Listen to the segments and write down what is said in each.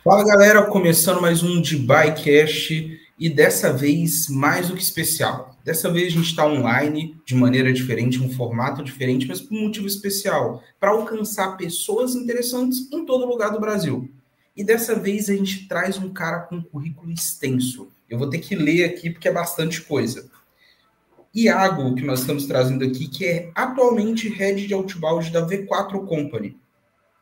Fala galera, começando mais um de Buycast e dessa vez mais do que especial. Dessa vez a gente está online de maneira diferente, um formato diferente, mas por um motivo especial, para alcançar pessoas interessantes em todo lugar do Brasil. E dessa vez a gente traz um cara com um currículo extenso. Eu vou ter que ler aqui porque é bastante coisa. Iago, que nós estamos trazendo aqui, que é atualmente Head de Outbound da V4 Company.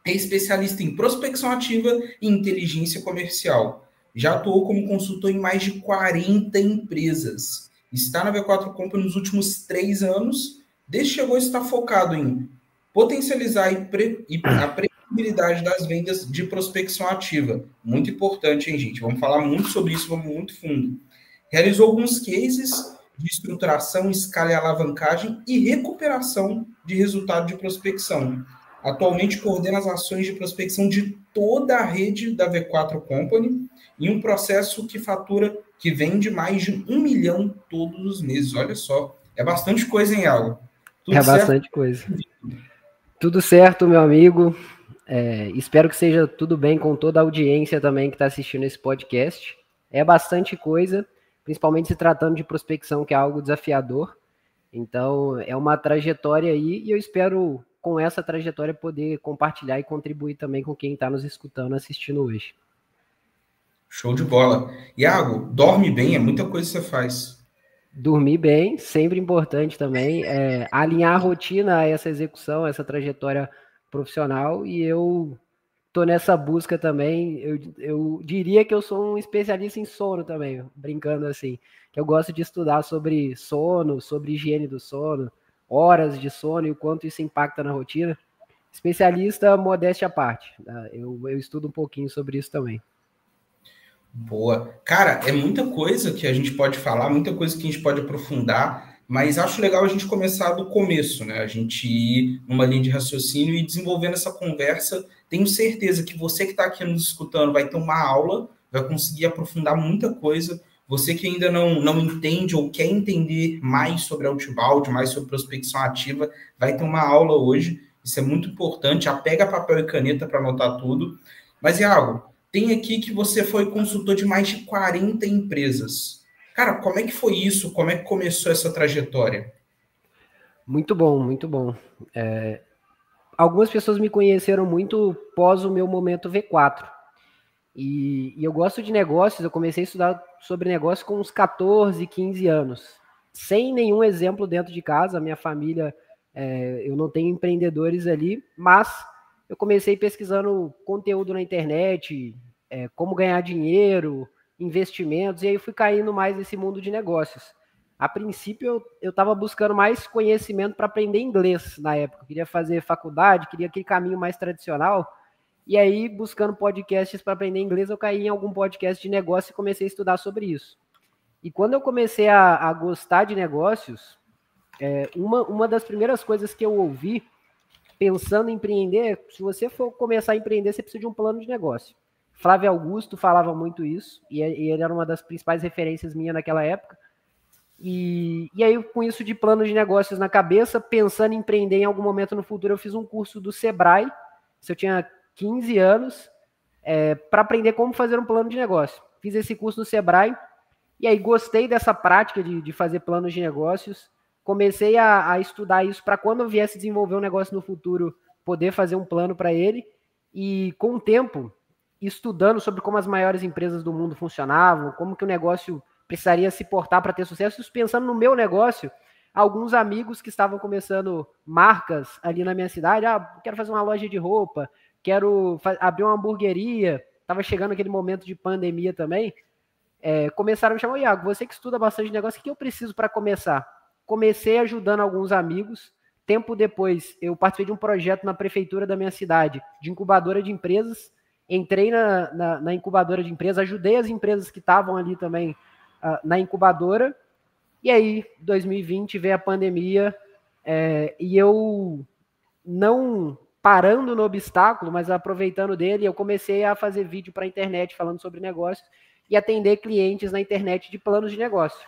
É especialista em prospecção ativa e inteligência comercial. Já atuou como consultor em mais de 40 empresas. Está na V4 Company nos últimos 3 anos. Desde que chegou, está focado em potencializar a previsibilidade das vendas de prospecção ativa. Muito importante, hein, gente? Vamos falar muito sobre isso, vamos muito fundo. Realizou alguns cases de estruturação, escala e alavancagem e recuperação de resultado de prospecção. Atualmente coordena as ações de prospecção de toda a rede da V4 Company em um processo que vende mais de 1 milhão todos os meses. Olha só, é bastante coisa, hein, Algo? Tudo certo? Bastante coisa. Tudo certo, meu amigo. Espero que seja tudo bem com toda a audiência também que está assistindo esse podcast. É bastante coisa, principalmente se tratando de prospecção, que é algo desafiador. Então, é uma trajetória aí e eu espero, com essa trajetória, poder compartilhar e contribuir também com quem está nos escutando, assistindo hoje. Show de bola. Iago, dorme bem, é muita coisa que você faz. Dormir bem, sempre importante também. Alinhar a rotina a essa execução, essa trajetória profissional, e eu tô nessa busca também. Eu diria que eu sou um especialista em sono também, brincando assim. Que eu gosto de estudar sobre sono, sobre higiene do sono, horas de sono e o quanto isso impacta na rotina. Especialista, modéstia à parte. Eu estudo um pouquinho sobre isso também. Boa. Cara, é muita coisa que a gente pode falar, muita coisa que a gente pode aprofundar, mas acho legal a gente começar do começo, né? A gente ir numa linha de raciocínio e desenvolvendo essa conversa. Tenho certeza que você que está aqui nos escutando vai ter uma aula, vai conseguir aprofundar muita coisa. Você que ainda não entende ou quer entender mais sobre outbound, mais sobre prospecção ativa, vai ter uma aula hoje. Isso é muito importante. Já pega papel e caneta para anotar tudo. Mas, Iago, tem aqui que você foi consultor de mais de 40 empresas. Cara, como é que foi isso? Como é que começou essa trajetória? Muito bom, muito bom. Algumas pessoas me conheceram muito pós o meu momento V4. E eu gosto de negócios, eu comecei a estudar sobre negócios com uns 14, 15 anos. Sem nenhum exemplo dentro de casa, a minha família, eu não tenho empreendedores ali, mas eu comecei pesquisando conteúdo na internet, como ganhar dinheiro, investimentos, e aí eu fui caindo mais nesse mundo de negócios. A princípio, eu estava buscando mais conhecimento para aprender inglês na época. Eu queria fazer faculdade, queria aquele caminho mais tradicional. E aí, buscando podcasts para aprender inglês, eu caí em algum podcast de negócio e comecei a estudar sobre isso. E quando eu comecei a gostar de negócios, uma das primeiras coisas que eu ouvi, pensando em empreender, se você for começar a empreender, você precisa de um plano de negócio. Flávio Augusto falava muito isso, e ele era uma das principais referências minha naquela época. E aí, com isso de plano de negócios na cabeça, pensando em empreender em algum momento no futuro, eu fiz um curso do Sebrae, se eu tinha 15 anos, para aprender como fazer um plano de negócio. Fiz esse curso no Sebrae, e aí gostei dessa prática de fazer planos de negócios, comecei a estudar isso para quando eu viesse desenvolver um negócio no futuro, poder fazer um plano para ele, e com o tempo, estudando sobre como as maiores empresas do mundo funcionavam, como que o negócio precisaria se portar para ter sucesso, isso pensando no meu negócio, alguns amigos que estavam começando marcas ali na minha cidade, quero fazer uma loja de roupa, quero abrir uma hamburgueria, estava chegando aquele momento de pandemia também, começaram a me chamar, Iago, você que estuda bastante negócio, o que eu preciso para começar? Comecei ajudando alguns amigos, tempo depois eu participei de um projeto na prefeitura da minha cidade, de incubadora de empresas, entrei na incubadora de empresas, ajudei as empresas que estavam ali também na incubadora, e aí 2020 veio a pandemia, e eu não parando no obstáculo, mas aproveitando dele, eu comecei a fazer vídeo para a internet falando sobre negócios e atender clientes na internet de planos de negócio.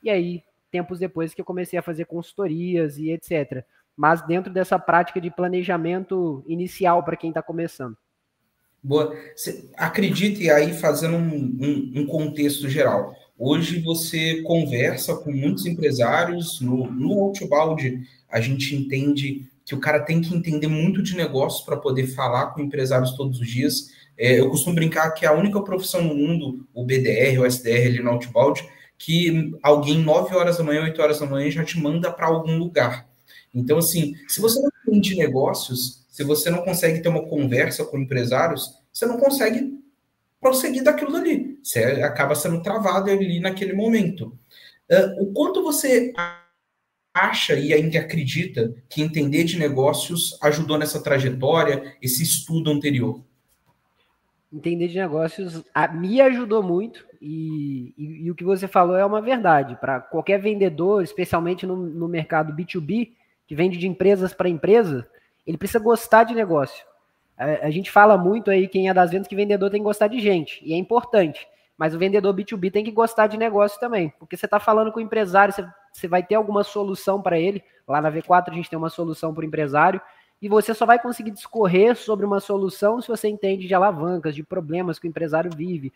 E aí, tempos depois que eu comecei a fazer consultorias e etc. Mas dentro dessa prática de planejamento inicial para quem está começando. Boa. Acredite aí, fazendo um contexto geral. Hoje você conversa com muitos empresários, no Outbound a gente entende que o cara tem que entender muito de negócios para poder falar com empresários todos os dias. Eu costumo brincar que é a única profissão no mundo, o BDR, o SDR ali no Outbound, que alguém 9 horas da manhã, 8 horas da manhã já te manda para algum lugar. Então, assim, se você não entende negócios, se você não consegue ter uma conversa com empresários, você não consegue prosseguir daquilo ali. Você acaba sendo travado ali naquele momento. O quanto você acha e ainda acredita que entender de negócios ajudou nessa trajetória, esse estudo anterior? Entender de negócios me ajudou muito e o que você falou é uma verdade. Para qualquer vendedor, especialmente no mercado B2B, que vende de empresas para empresa, ele precisa gostar de negócio. A gente fala muito aí, quem é das vendas, que vendedor tem que gostar de gente, e é importante. Mas o vendedor B2B tem que gostar de negócio também, porque você está falando com o empresário, você vai ter alguma solução para ele. Lá na V4 a gente tem uma solução para o empresário, e você só vai conseguir discorrer sobre uma solução se você entende de alavancas, de problemas que o empresário vive,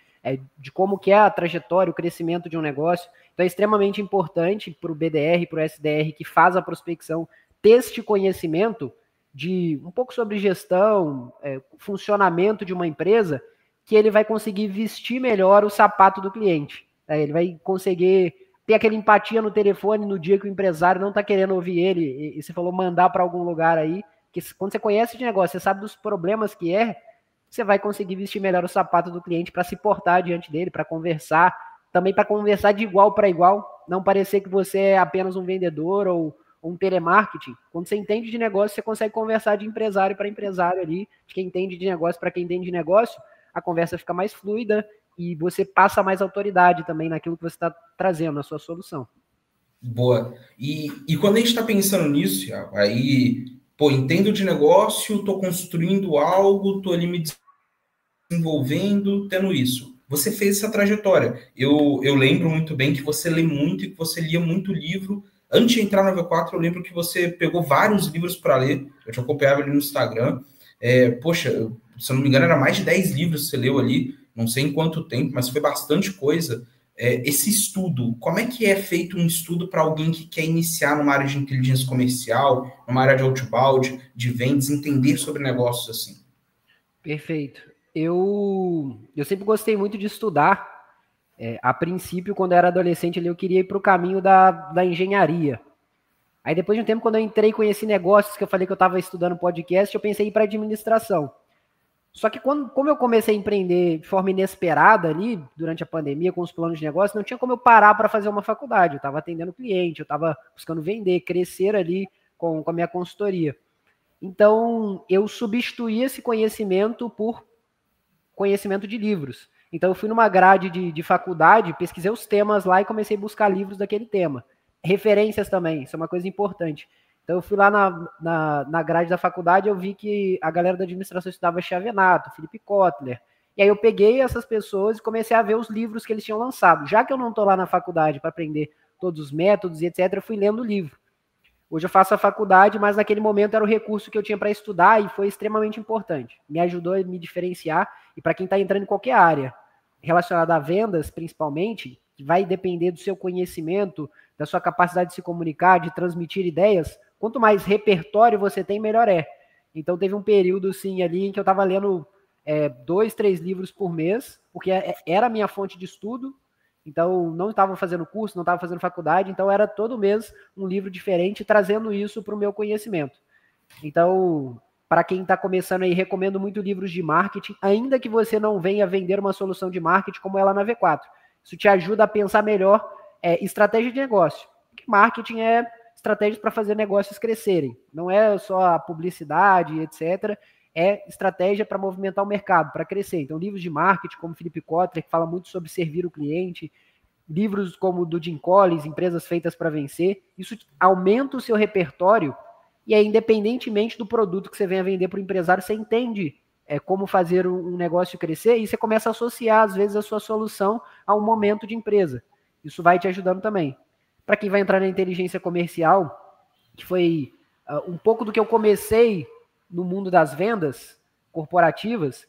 de como que é a trajetória, o crescimento de um negócio. Então é extremamente importante para o BDR, para o SDR, que faz a prospecção, ter este conhecimento de um pouco sobre gestão, funcionamento de uma empresa, que ele vai conseguir vestir melhor o sapato do cliente. Ele vai conseguir ter aquela empatia no telefone no dia que o empresário não está querendo ouvir ele, e você falou mandar para algum lugar aí, que quando você conhece de negócio, você sabe dos problemas que você vai conseguir vestir melhor o sapato do cliente para se portar diante dele, para conversar, também para conversar de igual para igual, não parecer que você é apenas um vendedor ou um telemarketing. Quando você entende de negócio, você consegue conversar de empresário para empresário ali, de quem entende de negócio para quem entende de negócio, a conversa fica mais fluida e você passa mais autoridade também naquilo que você está trazendo, na sua solução. Boa. E quando a gente está pensando nisso, aí, pô, entendo de negócio, estou construindo algo, estou ali me desenvolvendo, tendo isso. Você fez essa trajetória. Eu lembro muito bem que você lê muito e que você lia muito livro. Antes de entrar na V4, eu lembro que você pegou vários livros para ler. Eu te acompanhava ali no Instagram. Poxa, se eu não me engano, era mais de 10 livros que você leu ali. Não sei em quanto tempo, mas foi bastante coisa. Esse estudo, como é que é feito um estudo para alguém que quer iniciar numa área de inteligência comercial, numa área de outbound, de vendas, entender sobre negócios assim? Perfeito. Eu sempre gostei muito de estudar. A princípio, quando eu era adolescente, eu queria ir para o caminho da engenharia. Aí depois de um tempo, quando eu entrei e conheci negócios, que eu falei que eu estava estudando podcast, eu pensei em ir para administração. Só que como eu comecei a empreender de forma inesperada ali, durante a pandemia, com os planos de negócio, não tinha como eu parar para fazer uma faculdade. Eu estava atendendo cliente, eu estava buscando vender, crescer ali com a minha consultoria. Então, eu substituí esse conhecimento por conhecimento de livros. Então, eu fui numa grade de faculdade, pesquisei os temas lá e comecei a buscar livros daquele tema. Referências também, isso é uma coisa importante. Então, eu fui lá na grade da faculdade, eu vi que a galera da administração estudava Chiavenato, Felipe Kotler. E aí eu peguei essas pessoas e comecei a ver os livros que eles tinham lançado. Já que eu não estou lá na faculdade para aprender todos os métodos e etc., eu fui lendo o livro. Hoje eu faço a faculdade, mas naquele momento era o recurso que eu tinha para estudar e foi extremamente importante. Me ajudou a me diferenciar. E para quem está entrando em qualquer área relacionada a vendas, principalmente, que vai depender do seu conhecimento, da sua capacidade de se comunicar, de transmitir ideias, quanto mais repertório você tem, melhor é. Então teve um período, sim, ali em que eu estava lendo 2, 3 livros por mês, porque era a minha fonte de estudo. Então, não estava fazendo curso, não estava fazendo faculdade, então era todo mês um livro diferente, trazendo isso para o meu conhecimento. Então, para quem está começando aí, recomendo muito livros de marketing, ainda que você não venha vender uma solução de marketing como ela na V4. Isso te ajuda a pensar melhor estratégia de negócio. Porque marketing é estratégias para fazer negócios crescerem. Não é só a publicidade, etc., é estratégia para movimentar o mercado, para crescer. Então, livros de marketing, como Felipe Kotler, que fala muito sobre servir o cliente, livros como o do Jim Collins, Empresas Feitas para Vencer, isso aumenta o seu repertório e aí, independentemente do produto que você venha vender para o empresário, você entende como fazer um negócio crescer e você começa a associar, às vezes, a sua solução a um momento de empresa. Isso vai te ajudando também. Para quem vai entrar na inteligência comercial, que foi um pouco do que eu comecei no mundo das vendas corporativas,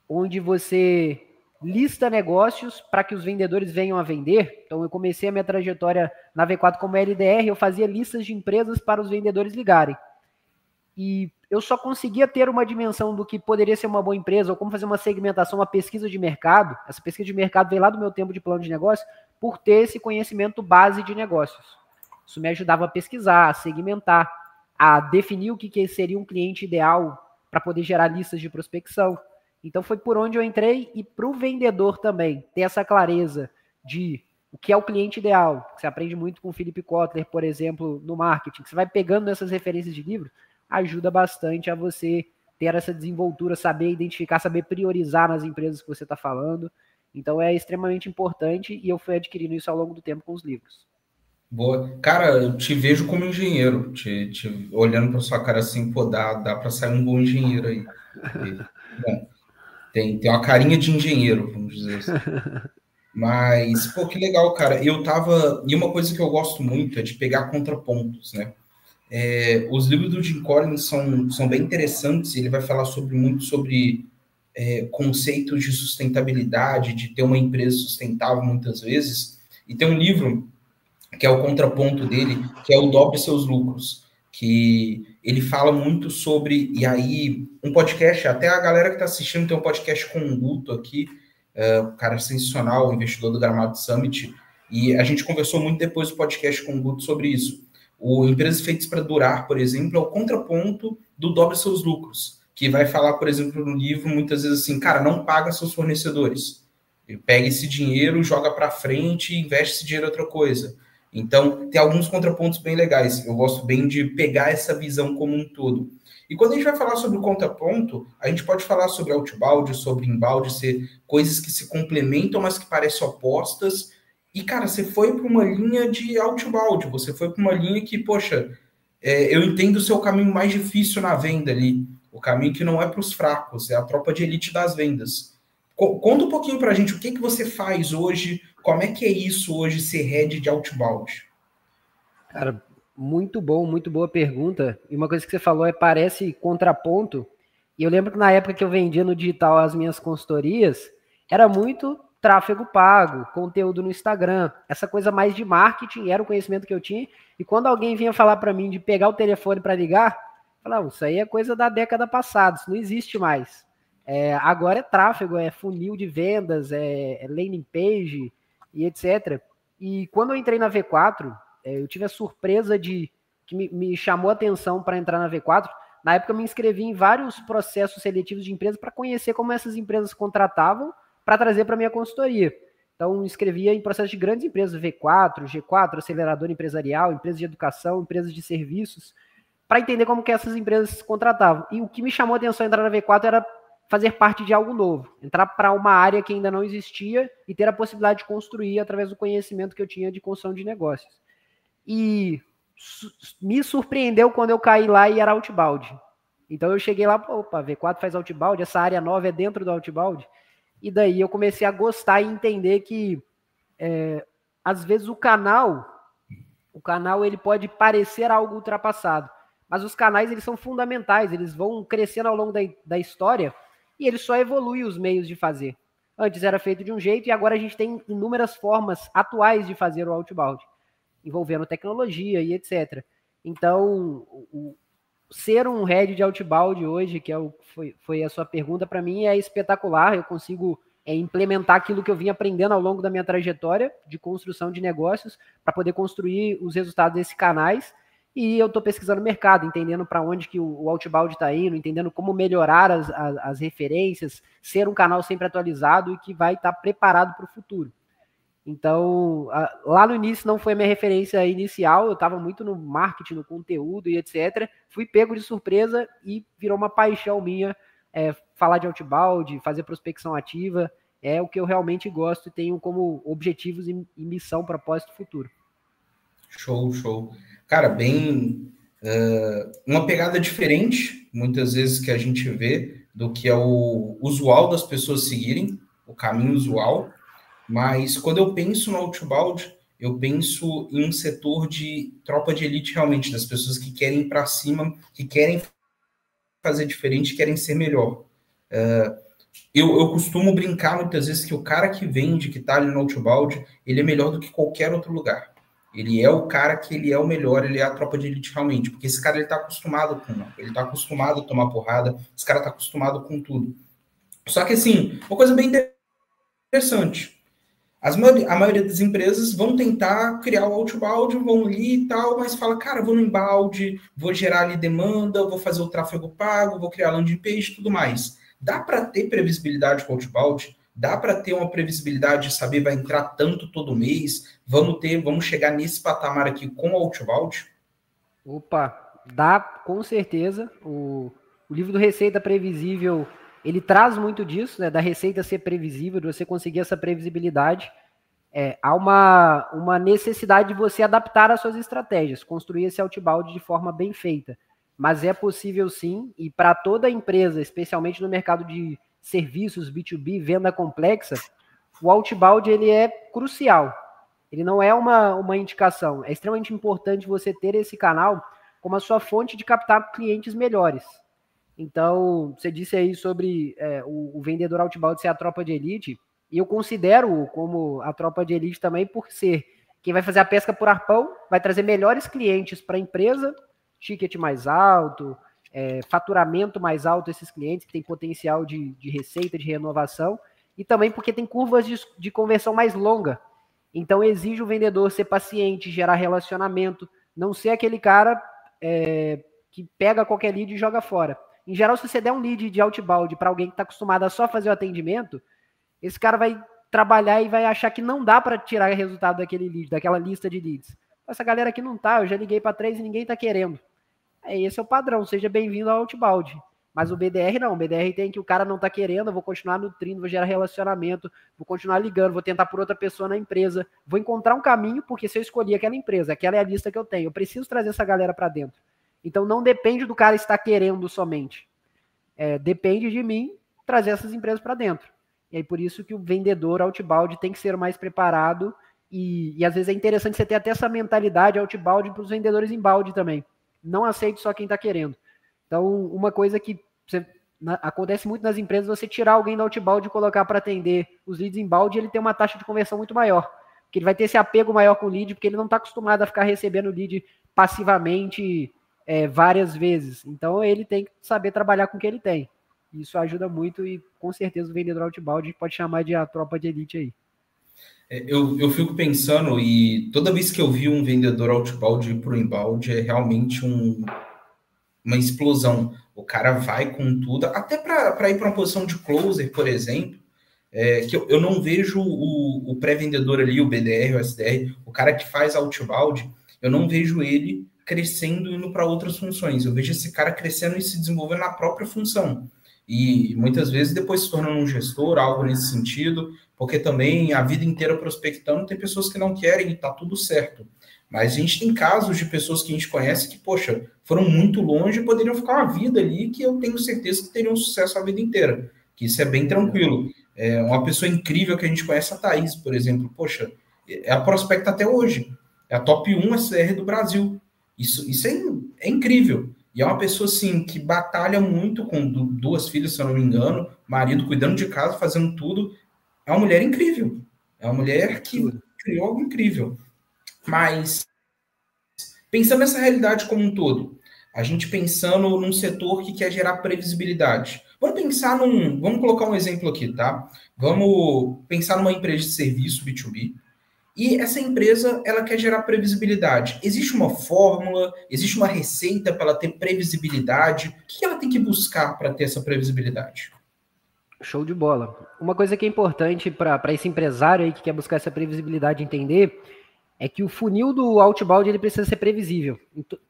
onde você lista negócios para que os vendedores venham a vender. Então, eu comecei a minha trajetória na V4 como LDR, eu fazia listas de empresas para os vendedores ligarem. E eu só conseguia ter uma dimensão do que poderia ser uma boa empresa, ou como fazer uma segmentação, uma pesquisa de mercado. Essa pesquisa de mercado veio lá do meu tempo de plano de negócio, por ter esse conhecimento base de negócios. Isso me ajudava a pesquisar, a segmentar, a definir o que seria um cliente ideal para poder gerar listas de prospecção. Então foi por onde eu entrei, e para o vendedor também ter essa clareza de o que é o cliente ideal. Você aprende muito com o Philip Kotler, por exemplo, no marketing, que você vai pegando essas referências de livro, ajuda bastante a você ter essa desenvoltura, saber identificar, saber priorizar nas empresas que você está falando. Então é extremamente importante, e eu fui adquirindo isso ao longo do tempo com os livros. Boa. Cara, eu te vejo como engenheiro, olhando para sua cara assim, pô, dá para sair um bom engenheiro aí. Bom, tem uma carinha de engenheiro, vamos dizer assim. Mas, pô, que legal, cara. E uma coisa que eu gosto muito é de pegar contrapontos, né? Os livros do Jim Collins são bem interessantes, ele vai falar muito sobre conceitos de sustentabilidade, de ter uma empresa sustentável muitas vezes. E tem um livro que é o contraponto dele, que é o Dobre Seus Lucros, que ele fala muito sobre, e aí, um podcast, até a galera que está assistindo tem um podcast com o Guto aqui, um cara sensacional, investidor do Gramado Summit, e a gente conversou muito depois do podcast com o Guto sobre isso. O Empresas Feitas para Durar, por exemplo, é o contraponto do Dobre Seus Lucros, que vai falar, por exemplo, no livro, muitas vezes assim, cara, não paga seus fornecedores. Ele pega esse dinheiro, joga para frente e investe esse dinheiro em outra coisa. Então, tem alguns contrapontos bem legais. Eu gosto bem de pegar essa visão como um todo. E quando a gente vai falar sobre o contraponto, a gente pode falar sobre outbound, sobre inbound, ser coisas que se complementam, mas que parecem opostas. E, cara, você foi para uma linha de outbound, você foi para uma linha que, poxa, eu entendo o seu caminho mais difícil na venda ali, o caminho que não é para os fracos, é a tropa de elite das vendas. Conta um pouquinho para a gente o que você faz hoje, como é que é isso hoje, ser head de outbound? Cara, muito bom, muito boa pergunta. E uma coisa que você falou parece contraponto. E eu lembro que na época que eu vendia no digital as minhas consultorias, era muito tráfego pago, conteúdo no Instagram, essa coisa mais de marketing, era o conhecimento que eu tinha. E quando alguém vinha falar para mim de pegar o telefone para ligar, eu falava, isso aí é coisa da década passada, isso não existe mais. Agora é tráfego, é funil de vendas, é landing page e etc. E quando eu entrei na V4, eu tive a surpresa que me chamou a atenção para entrar na V4. Na época eu me inscrevi em vários processos seletivos de empresas para conhecer como essas empresas contratavam para trazer para a minha consultoria. Então, me inscrevia em processos de grandes empresas, V4, G4, acelerador empresarial, empresas de educação, empresas de serviços, para entender como que essas empresas contratavam. E o que me chamou a atenção a entrar na V4 era fazer parte de algo novo, entrar para uma área que ainda não existia e ter a possibilidade de construir através do conhecimento que eu tinha de construção de negócios. E me surpreendeu quando eu caí lá e era outbound. Então eu cheguei lá, opa, V4 faz outbound, essa área nova é dentro do outbound. E daí eu comecei a gostar e entender que às vezes o canal ele pode parecer algo ultrapassado, mas os canais eles são fundamentais, eles vão crescendo ao longo da história e eles só evoluem os meios de fazer. Antes era feito de um jeito e agora a gente tem inúmeras formas atuais de fazer o outbound, envolvendo tecnologia e etc. Então, ser um head de outbound hoje, que foi a sua pergunta, para mim é espetacular. Eu consigo implementar aquilo que eu vim aprendendo ao longo da minha trajetória de construção de negócios para poder construir os resultados desses canais. E eu estou pesquisando o mercado, entendendo para onde que o outbound está indo, entendendo como melhorar as referências, ser um canal sempre atualizado e que vai estar preparado para o futuro. Então, lá no início não foi a minha referência inicial, eu estava muito no marketing, no conteúdo e etc. Fui pego de surpresa e virou uma paixão minha falar de outbound, fazer prospecção ativa, é o que eu realmente gosto e tenho como objetivos e missão, propósito futuro. Show, show. Cara, bem... uma pegada diferente, muitas vezes, que a gente vê do que é o usual das pessoas seguirem, o caminho usual. Mas quando eu penso no outbound, eu penso em um setor de tropa de elite realmente, das pessoas que querem ir para cima, que querem fazer diferente, querem ser melhor. Eu costumo brincar muitas vezes que o cara que vende, que está ali no outbound, ele é melhor do que qualquer outro lugar. Ele é o cara que ele é o melhor, ele é a tropa de elite realmente, porque esse cara ele está acostumado com não, ele está acostumado a tomar porrada, esse cara está acostumado com tudo. Só que assim, uma coisa bem interessante. A maioria das empresas vão tentar criar o outbound, vão ali e tal, mas fala, cara, vou no inbound, vou gerar ali demanda, vou fazer o tráfego pago, vou criar landing page e tudo mais. Dá para ter previsibilidade com o outbound? Dá para ter uma previsibilidade de saber vai entrar tanto todo mês? Vamos chegar nesse patamar aqui com o outbound? Opa, dá com certeza. O livro do Receita Previsível, ele traz muito disso, né, da receita ser previsível, de você conseguir essa previsibilidade. Há uma necessidade de você adaptar as suas estratégias, construir esse outbound de forma bem feita. Mas é possível sim, e para toda empresa, especialmente no mercado de serviços, B2B, venda complexa, o outbound ele é crucial. Ele não é uma indicação. É extremamente importante você ter esse canal como a sua fonte de captar clientes melhores. Então, você disse aí sobre o vendedor outbound ser a tropa de elite, e eu considero como a tropa de elite também por ser quem vai fazer a pesca por arpão, vai trazer melhores clientes para a empresa, ticket mais alto, faturamento mais alto esses clientes que têm potencial de receita, de renovação, e também porque tem curvas de conversão mais longa. Então exige o vendedor ser paciente, gerar relacionamento, não ser aquele cara que pega qualquer lead e joga fora. Em geral, se você der um lead de outbound para alguém que está acostumado a só fazer o atendimento, esse cara vai trabalhar e vai achar que não dá para tirar resultado daquele lead, daquela lista de leads. Essa galera aqui não tá, eu já liguei para 3 e ninguém tá querendo. Esse é o padrão, seja bem-vindo ao outbound. Mas o BDR não, o BDR tem que o cara não tá querendo, eu vou continuar nutrindo, vou gerar relacionamento, vou continuar ligando, vou tentar por outra pessoa na empresa, vou encontrar um caminho, porque se eu escolhi aquela empresa, aquela é a lista que eu tenho, eu preciso trazer essa galera para dentro. Então não depende do cara estar querendo somente. Depende de mim trazer essas empresas para dentro. E aí por isso que o vendedor outbound tem que ser mais preparado e às vezes é interessante você ter até essa mentalidade outbound para os vendedores inbound também. Não aceite só quem está querendo. Então, uma coisa que acontece muito nas empresas, você tirar alguém do outbound e colocar para atender os leads inbound, ele tem uma taxa de conversão muito maior. Porque ele vai ter esse apego maior com o lead, porque ele não está acostumado a ficar recebendo lead passivamente várias vezes. Então, ele tem que saber trabalhar com o que ele tem. Isso ajuda muito e, com certeza, o vendedor outbound pode chamar de a tropa de elite aí. Eu fico pensando, e toda vez que eu vi um vendedor outbound ir para o inbound, é realmente uma explosão. O cara vai com tudo, até para ir para uma posição de closer, por exemplo, que eu não vejo o pré-vendedor ali, o BDR, o SDR, o cara que faz outbound, eu não vejo ele crescendo e indo para outras funções. Eu vejo esse cara crescendo e se desenvolvendo na própria função. E muitas vezes depois se tornando um gestor, algo nesse sentido, porque também a vida inteira prospectando tem pessoas que não querem e tá tudo certo. Mas a gente tem casos de pessoas que a gente conhece que, poxa, foram muito longe e poderiam ficar uma vida ali que eu tenho certeza que teriam sucesso a vida inteira. Que isso é bem tranquilo. Uma pessoa incrível que a gente conhece, a Thaís, por exemplo. Poxa, é a prospecta até hoje. É a top 1 SDR do Brasil. Isso é incrível. E é uma pessoa, assim, que batalha muito com 2 filhas, se eu não me engano, marido cuidando de casa, fazendo tudo. É uma mulher incrível. É uma mulher que criou algo incrível. Mas, pensando nessa realidade como um todo, a gente pensando num setor que quer gerar previsibilidade. Vamos colocar um exemplo aqui, tá? Vamos pensar numa empresa de serviço B2B, e essa empresa, ela quer gerar previsibilidade. Existe uma fórmula, existe uma receita para ela ter previsibilidade? O que ela tem que buscar para ter essa previsibilidade? Show de bola. Uma coisa que é importante para esse empresário aí que quer buscar essa previsibilidade entender é que o funil do outbound ele precisa ser previsível,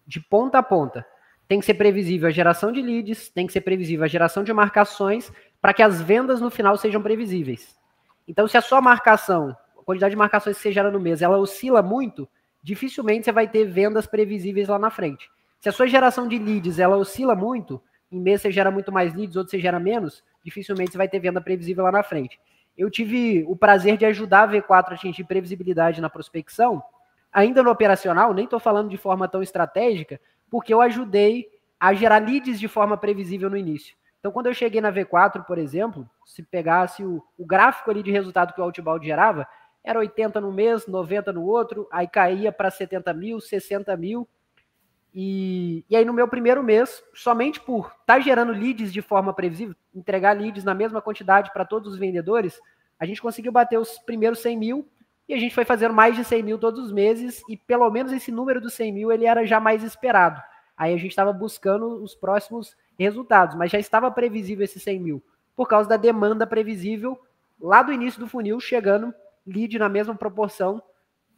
de ponta a ponta. Tem que ser previsível a geração de leads, tem que ser previsível a geração de marcações, para que as vendas no final sejam previsíveis. Então, se a sua marcação, a quantidade de marcações que você gera no mês, ela oscila muito, dificilmente você vai ter vendas previsíveis lá na frente. Se a sua geração de leads, ela oscila muito, em mês você gera muito mais leads, outro você gera menos, dificilmente você vai ter venda previsível lá na frente. Eu tive o prazer de ajudar a V4 a atingir previsibilidade na prospecção, ainda no operacional, nem estou falando de forma tão estratégica, porque eu ajudei a gerar leads de forma previsível no início. Então, quando eu cheguei na V4, por exemplo, se pegasse o gráfico ali de resultado que o Outbound gerava, era 80 no mês, 90 no outro, aí caía para 70 mil, 60 mil. E aí, no meu primeiro mês, somente por estar gerando leads de forma previsível, entregar leads na mesma quantidade para todos os vendedores, a gente conseguiu bater os primeiros 100 mil e a gente foi fazendo mais de 100 mil todos os meses e pelo menos esse número dos 100 mil ele era já mais esperado. Aí a gente estava buscando os próximos resultados, mas já estava previsível esses 100 mil por causa da demanda previsível lá do início do funil, chegando lead na mesma proporção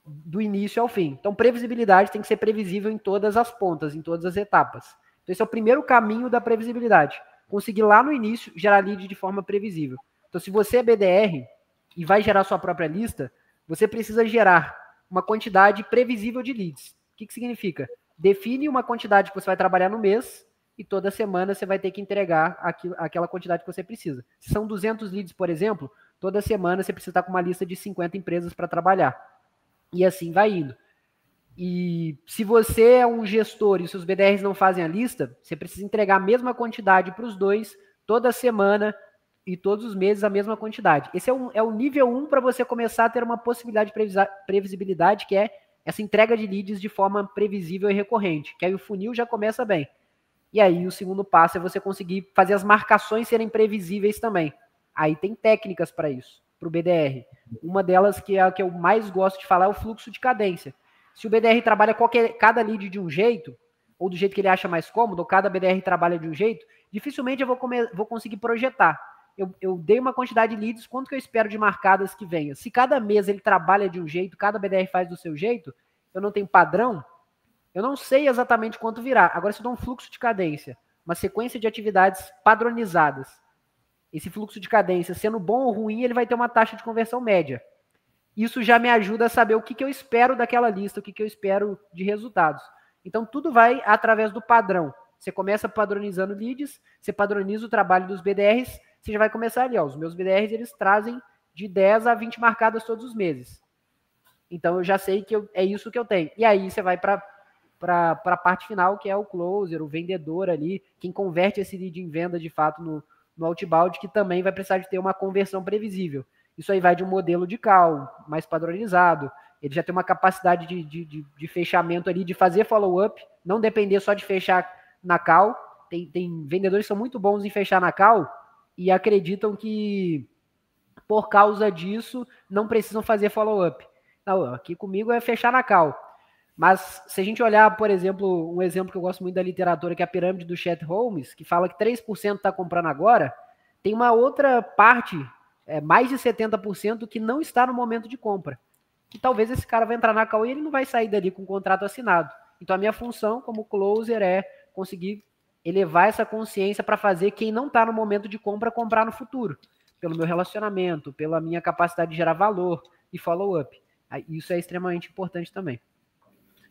do início ao fim. Então, previsibilidade tem que ser previsível em todas as pontas, em todas as etapas. Então, esse é o primeiro caminho da previsibilidade. Conseguir lá no início gerar lead de forma previsível. Então, se você é BDR e vai gerar sua própria lista, você precisa gerar uma quantidade previsível de leads. O que significa? Define uma quantidade que você vai trabalhar no mês e toda semana você vai ter que entregar aquela quantidade que você precisa. Se são 200 leads, por exemplo, toda semana você precisa estar com uma lista de 50 empresas para trabalhar. E assim vai indo. E se você é um gestor e seus BDRs não fazem a lista, você precisa entregar a mesma quantidade para os dois, toda semana e todos os meses a mesma quantidade. Esse é o nível 1 para você começar a ter uma possibilidade de previsibilidade, que é essa entrega de leads de forma previsível e recorrente, que aí o funil já começa bem. E aí o segundo passo é você conseguir fazer as marcações serem previsíveis também. Aí tem técnicas para isso, para o BDR. Uma delas, que é a que eu mais gosto de falar, é o fluxo de cadência. Se o BDR trabalha cada lead de um jeito, ou do jeito que ele acha mais cômodo, ou cada BDR trabalha de um jeito, dificilmente eu vou conseguir projetar. Eu dei uma quantidade de leads, quanto que eu espero de marcadas que venha? Se cada mês ele trabalha de um jeito, cada BDR faz do seu jeito, eu não tenho padrão, eu não sei exatamente quanto virá. Agora, se eu dou um fluxo de cadência, uma sequência de atividades padronizadas, esse fluxo de cadência, sendo bom ou ruim, ele vai ter uma taxa de conversão média. Isso já me ajuda a saber o que eu espero daquela lista, o que eu espero de resultados. Então, tudo vai através do padrão. Você começa padronizando leads, você padroniza o trabalho dos BDRs, você já vai começar ali. Os meus BDRs, eles trazem de 10 a 20 marcadas todos os meses. Então, eu já sei que é isso que eu tenho. E aí, você vai para a parte final, que é o closer, o vendedor ali, quem converte esse lead em venda, de fato, no outbound, que também vai precisar de ter uma conversão previsível. Isso aí vai de um modelo de call mais padronizado, ele já tem uma capacidade de fechamento ali, de fazer follow-up, não depender só de fechar na call. Tem vendedores que são muito bons em fechar na call e acreditam que, por causa disso, não precisam fazer follow-up. Não, aqui comigo é fechar na call. Mas se a gente olhar, por exemplo, um exemplo que eu gosto muito da literatura, que é a pirâmide do Chet Holmes, que fala que 3% está comprando agora, tem uma outra parte, mais de 70%, que não está no momento de compra. E talvez esse cara vai entrar na call e ele não vai sair dali com o contrato assinado. Então a minha função como closer é conseguir elevar essa consciência para fazer quem não está no momento de compra comprar no futuro, pelo meu relacionamento, pela minha capacidade de gerar valor e follow-up. Isso é extremamente importante também.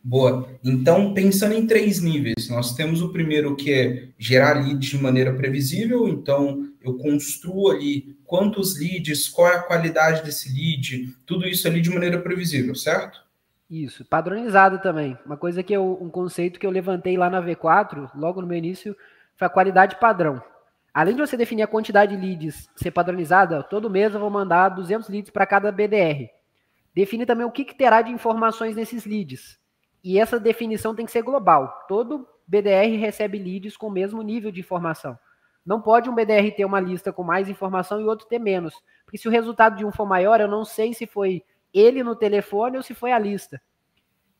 Boa. Então, pensando em 3 níveis, nós temos o primeiro, que é gerar leads de maneira previsível. Então, eu construo ali quantos leads, qual é a qualidade desse lead, tudo isso ali de maneira previsível, certo? Isso, padronizado também. Uma coisa que um conceito que eu levantei lá na V4, logo no meu início, foi a qualidade padrão. Além de você definir a quantidade de leads ser padronizada, todo mês eu vou mandar 200 leads para cada BDR. Define também o que terá de informações nesses leads. E essa definição tem que ser global. Todo BDR recebe leads com o mesmo nível de informação. Não pode um BDR ter uma lista com mais informação e outro ter menos. Porque se o resultado de um for maior, eu não sei se foi ele no telefone ou se foi a lista.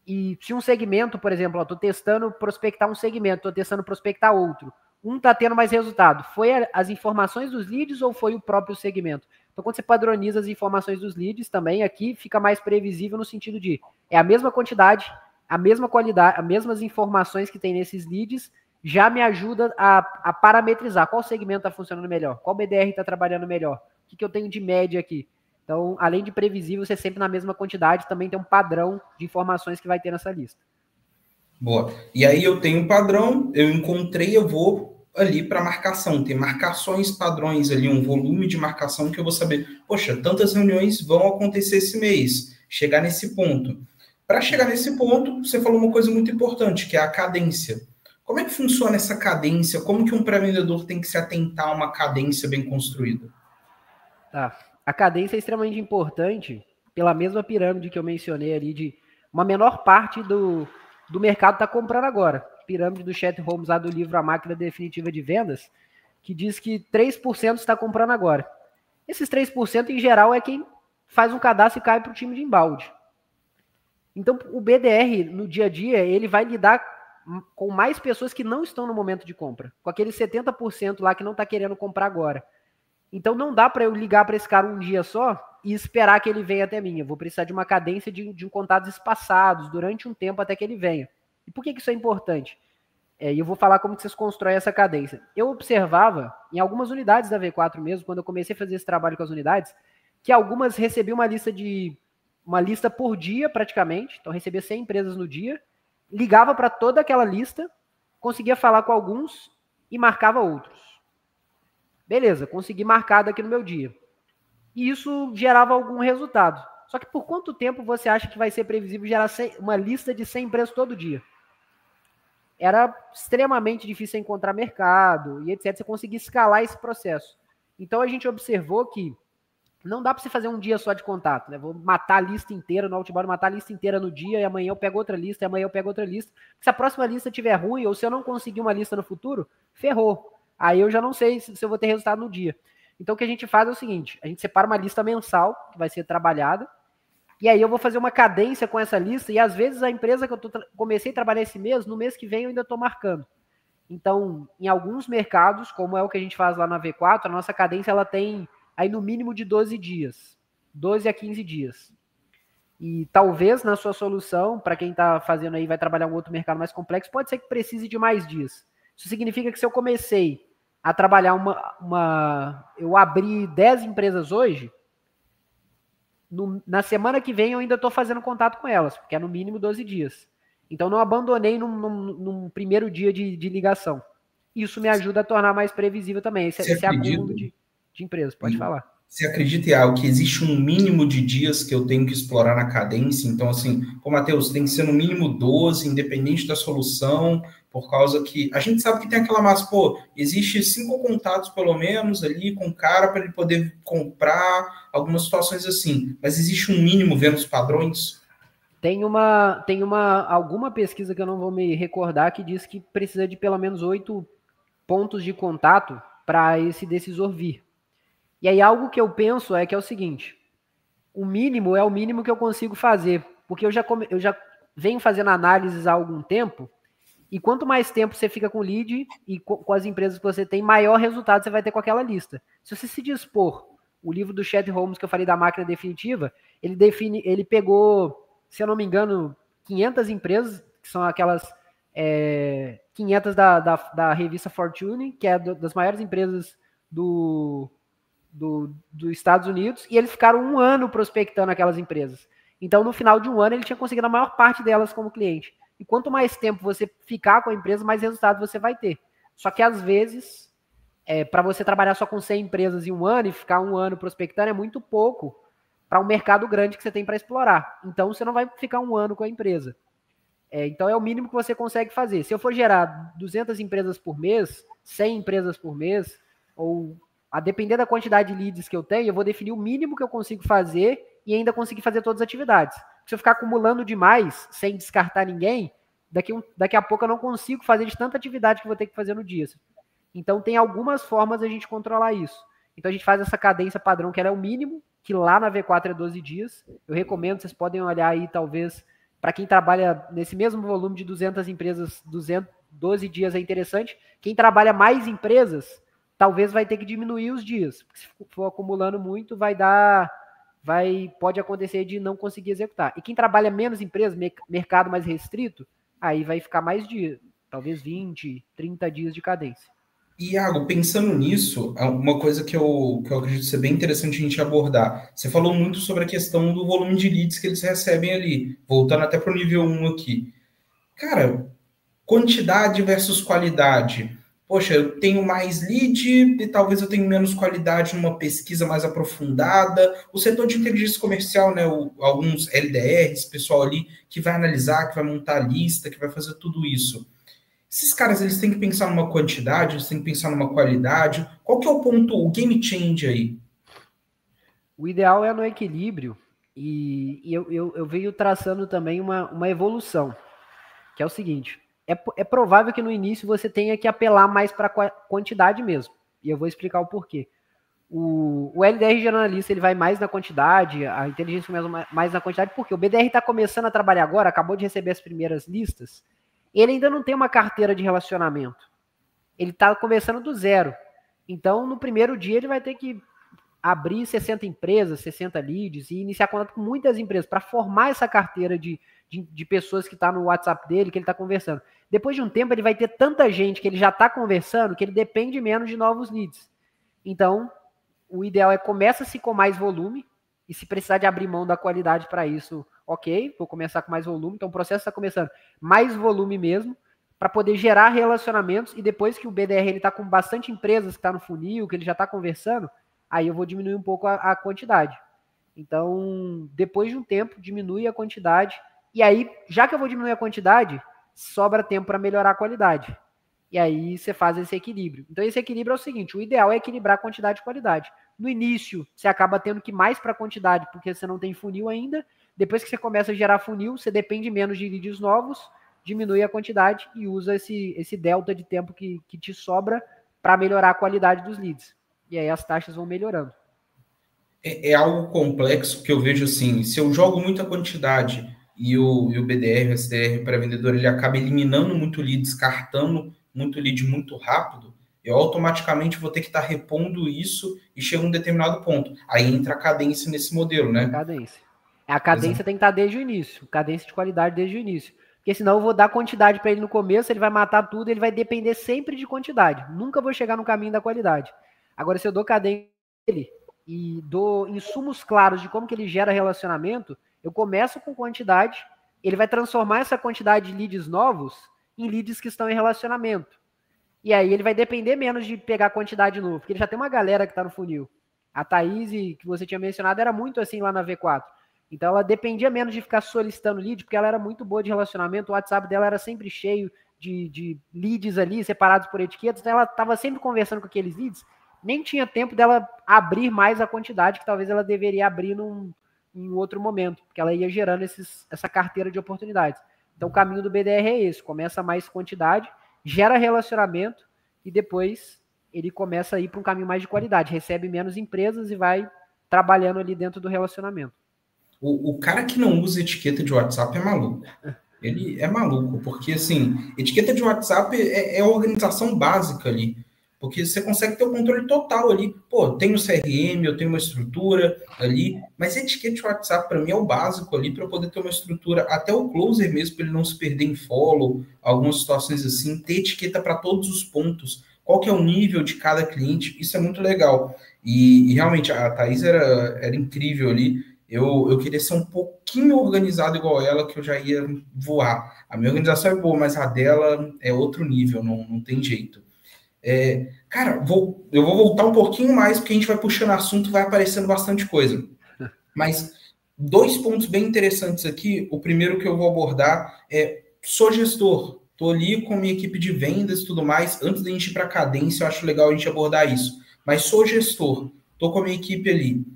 E se um segmento, por exemplo, estou testando prospectar um segmento, estou testando prospectar outro. Um está tendo mais resultado. Foi as informações dos leads ou foi o próprio segmento? Então, quando você padroniza as informações dos leads também, aqui fica mais previsível no sentido de é a mesma quantidade, a mesma qualidade, as mesmas informações que tem nesses leads, já me ajuda a parametrizar qual segmento está funcionando melhor, qual BDR está trabalhando melhor, o que eu tenho de média aqui. Então, além de previsível, você sempre na mesma quantidade, também tem um padrão de informações que vai ter nessa lista. Boa. E aí eu tenho um padrão, eu encontrei, eu vou ali para marcação. Tem marcações padrões ali, um volume de marcação que eu vou saber. Poxa, tantas reuniões vão acontecer esse mês. Chegar nesse ponto. Para chegar nesse ponto, você falou uma coisa muito importante, que é a cadência. Como é que funciona essa cadência? Como que um pré-vendedor tem que se atentar a uma cadência bem construída? Tá. A cadência é extremamente importante pela mesma pirâmide que eu mencionei ali, de uma menor parte do mercado está comprando agora. Pirâmide do Chet Holmes, lá do livro A Máquina Definitiva de Vendas, que diz que 3% está comprando agora. Esses 3%, em geral, é quem faz um cadastro e cai para o time de embalde. Então, o BDR, no dia a dia, ele vai lidar com mais pessoas que não estão no momento de compra, com aquele 70% lá que não está querendo comprar agora. Então, não dá para eu ligar para esse cara um dia só e esperar que ele venha até mim. Eu vou precisar de uma cadência de contatos espaçados durante um tempo até que ele venha. E por que isso é importante? E eu vou falar como que vocês constroem essa cadência. Eu observava, em algumas unidades da V4 mesmo, quando eu comecei a fazer esse trabalho com as unidades, que algumas recebiam uma lista por dia, praticamente. Então, recebia 100 empresas no dia, ligava para toda aquela lista, conseguia falar com alguns e marcava outros. Beleza, consegui marcar daqui no meu dia. E isso gerava algum resultado. Só que por quanto tempo você acha que vai ser previsível gerar uma lista de 100 empresas todo dia? Era extremamente difícil encontrar mercado e etc. Você conseguir escalar esse processo. Então a gente observou que não dá para você fazer um dia só de contato, né? Vou matar a lista inteira no outbound, matar a lista inteira no dia, e amanhã eu pego outra lista, e amanhã eu pego outra lista. Se a próxima lista estiver ruim, ou se eu não conseguir uma lista no futuro, ferrou. Aí eu já não sei se eu vou ter resultado no dia. Então o que a gente faz é o seguinte, a gente separa uma lista mensal, que vai ser trabalhada, e aí eu vou fazer uma cadência com essa lista, e às vezes a empresa que eu comecei a trabalhar esse mês, no mês que vem eu ainda estou marcando. Então, em alguns mercados, como é o que a gente faz lá na V4, a nossa cadência ela tem aí no mínimo de 12 dias, 12 a 15 dias. E talvez na sua solução, para quem está fazendo aí, vai trabalhar um outro mercado mais complexo, pode ser que precise de mais dias. Isso significa que se eu comecei a trabalhar eu abri 10 empresas hoje, na semana que vem eu ainda estou fazendo contato com elas, porque é no mínimo 12 dias. Então não abandonei num primeiro dia de ligação. Isso me ajuda a tornar mais previsível também, esse acúmulo de empresas. Pode falar. Você acredita em algo que existe um mínimo de dias que eu tenho que explorar na cadência? Então, assim, pô, Matheus, tem que ser no mínimo 12, independente da solução, por causa que a gente sabe que tem aquela massa, pô, existe 5 contatos pelo menos ali com o cara para ele poder comprar, algumas situações assim, mas existe um mínimo vendo os padrões? Tem alguma pesquisa que eu não vou me recordar que diz que precisa de pelo menos 8 pontos de contato para esse decisor vir. E aí algo que eu penso é o seguinte, o mínimo é o mínimo que eu consigo fazer, porque eu já venho fazendo análises há algum tempo, e quanto mais tempo você fica com o lead e com as empresas que você tem, maior resultado você vai ter com aquela lista. Se você se dispor, o livro do Chet Holmes que eu falei da máquina definitiva, ele pegou, se eu não me engano, 500 empresas, que são aquelas 500 da revista Fortune, que é das maiores empresas dos Estados Unidos, e eles ficaram 1 ano prospectando aquelas empresas. Então, no final de 1 ano, ele tinha conseguido a maior parte delas como cliente. E quanto mais tempo você ficar com a empresa, mais resultado você vai ter. Só que, às vezes, para você trabalhar só com 100 empresas em 1 ano e ficar 1 ano prospectando, é muito pouco para um mercado grande que você tem para explorar. Então, você não vai ficar 1 ano com a empresa. Então, é o mínimo que você consegue fazer. Se eu for gerar 200 empresas por mês, 100 empresas por mês, ou a depender da quantidade de leads que eu tenho, eu vou definir o mínimo que eu consigo fazer e ainda conseguir fazer todas as atividades. Se eu ficar acumulando demais, sem descartar ninguém, daqui a pouco eu não consigo fazer de tanta atividade que eu vou ter que fazer no dia. Então, tem algumas formas de a gente controlar isso. Então, a gente faz essa cadência padrão, que ela é o mínimo, que lá na V4 é 12 dias. Eu recomendo, vocês podem olhar aí, talvez, para quem trabalha nesse mesmo volume de 200 empresas, 12 dias é interessante. Quem trabalha mais empresas, talvez vai ter que diminuir os dias. Se for acumulando muito, pode acontecer de não conseguir executar. E quem trabalha menos empresas, mercado mais restrito, aí vai ficar mais dias, talvez 20, 30 dias de cadência. Iago, pensando nisso, uma coisa que eu acredito ser bem interessante a gente abordar. Você falou muito sobre a questão do volume de leads que eles recebem ali, voltando até para o nível 1 aqui. Cara, quantidade versus qualidade. Poxa, eu tenho mais lead e talvez eu tenha menos qualidade numa pesquisa mais aprofundada. O setor de inteligência comercial, né, alguns LDRs, pessoal ali que vai analisar, que vai montar a lista, que vai fazer tudo isso. Esses caras, eles têm que pensar numa quantidade, eles têm que pensar numa qualidade. Qual que é o ponto, o game change aí? O ideal é no equilíbrio, e eu venho traçando também uma evolução, que é o seguinte: é provável que no início você tenha que apelar mais para a quantidade mesmo, e eu vou explicar o porquê. O LDR generalista ele vai mais na quantidade, a inteligência mais na quantidade, porque o BDR está começando a trabalhar agora, acabou de receber as primeiras listas, ele ainda não tem uma carteira de relacionamento, ele está começando do zero. Então, no primeiro dia, ele vai ter que abrir 60 empresas, 60 leads e iniciar contato com muitas empresas para formar essa carteira de pessoas que está no WhatsApp dele, que ele está conversando. Depois de um tempo, ele vai ter tanta gente que ele já está conversando que ele depende menos de novos leads. Então, o ideal é começa-se com mais volume e se precisar de abrir mão da qualidade para isso, ok, vou começar com mais volume. Então, o processo está começando mais volume mesmo, para poder gerar relacionamentos e depois que o BDR está com bastante empresas que está no funil, que ele já está conversando, aí eu vou diminuir um pouco a quantidade. Então, depois de um tempo, diminui a quantidade. E aí, já que eu vou diminuir a quantidade, sobra tempo para melhorar a qualidade. E aí você faz esse equilíbrio. Então, esse equilíbrio é o seguinte: o ideal é equilibrar quantidade e qualidade. No início, você acaba tendo que ir mais para quantidade, porque você não tem funil ainda. Depois que você começa a gerar funil, você depende menos de leads novos, diminui a quantidade e usa esse delta de tempo que te sobra para melhorar a qualidade dos leads. E aí as taxas vão melhorando. É algo complexo que eu vejo assim, se eu jogo muita quantidade e o BDR, o SDR para vendedor, ele acaba eliminando muito lead, descartando muito lead muito rápido, eu automaticamente vou ter que estar repondo isso e chega um determinado ponto. Aí entra a cadência nesse modelo, A né? cadência. A cadência Exato. tem que estar desde o início. Cadência de qualidade desde o início. Porque senão eu vou dar quantidade para ele no começo, ele vai matar tudo, ele vai depender sempre de quantidade. Nunca vou chegar no caminho da qualidade. Agora, se eu dou cadência dele e dou insumos claros de como que ele gera relacionamento, eu começo com quantidade, ele vai transformar essa quantidade de leads novos em leads que estão em relacionamento. E aí ele vai depender menos de pegar quantidade novo, porque ele já tem uma galera que está no funil. A Thaís, que você tinha mencionado, era muito assim lá na V4. Então ela dependia menos de ficar solicitando lead, porque ela era muito boa de relacionamento, o WhatsApp dela era sempre cheio de leads ali, separados por etiquetas, então ela estava sempre conversando com aqueles leads, nem tinha tempo dela abrir mais a quantidade que talvez ela deveria abrir em outro momento, porque ela ia gerando essa carteira de oportunidades. Então o caminho do BDR é esse, começa mais quantidade, gera relacionamento e depois ele começa a ir para um caminho mais de qualidade, recebe menos empresas e vai trabalhando ali dentro do relacionamento. O cara que não usa etiqueta de WhatsApp é maluco. Ele é maluco, porque assim, etiqueta de WhatsApp é a organização básica ali. Porque você consegue ter o controle total ali. Pô, tem o CRM, eu tenho uma estrutura ali, mas etiqueta de WhatsApp para mim é o básico ali para eu poder ter uma estrutura, até o closer mesmo, para ele não se perder em follow, algumas situações assim, ter etiqueta para todos os pontos. Qual que é o nível de cada cliente? Isso é muito legal. E realmente a Thaís era incrível ali. Eu queria ser um pouquinho organizado igual ela, que eu já ia voar. A minha organização é boa, mas a dela é outro nível, não tem jeito. Cara, eu vou voltar um pouquinho mais, porque a gente vai puxando assunto, vai aparecendo bastante coisa. Mas dois pontos bem interessantes aqui. O primeiro que eu vou abordar é: sou gestor, estou ali com minha equipe de vendas e tudo mais. Antes da gente ir para a cadência, eu acho legal a gente abordar isso. Mas sou gestor, estou com a minha equipe ali.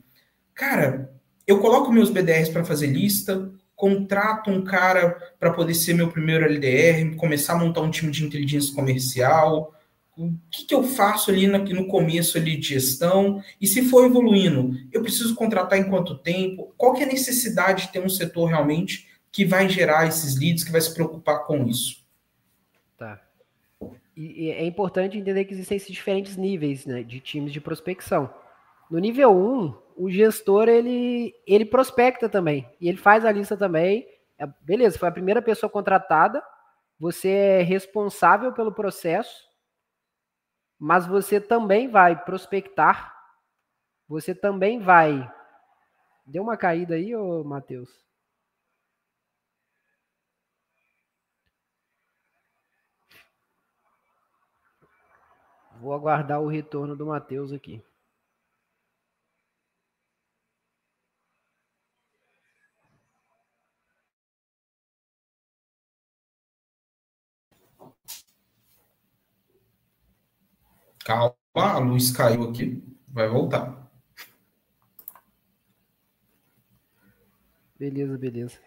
Cara, eu coloco meus BDRs para fazer lista, contrato um cara para poder ser meu primeiro LDR, começar a montar um time de inteligência comercial. O que eu faço ali no começo ali de gestão? E se for evoluindo, eu preciso contratar em quanto tempo? Qual que é a necessidade de ter um setor realmente que vai gerar esses leads, que vai se preocupar com isso? Tá. E é importante entender que existem esses diferentes níveis, né, de times de prospecção. No nível 1, o gestor ele prospecta também. E ele faz a lista também. Beleza, foi a primeira pessoa contratada. Você é responsável pelo processo, mas você também vai prospectar. Você também vai. Deu uma caída aí, ô Matheus? Vou aguardar o retorno do Matheus aqui. Calma, a luz caiu aqui. Vai voltar. Beleza, beleza.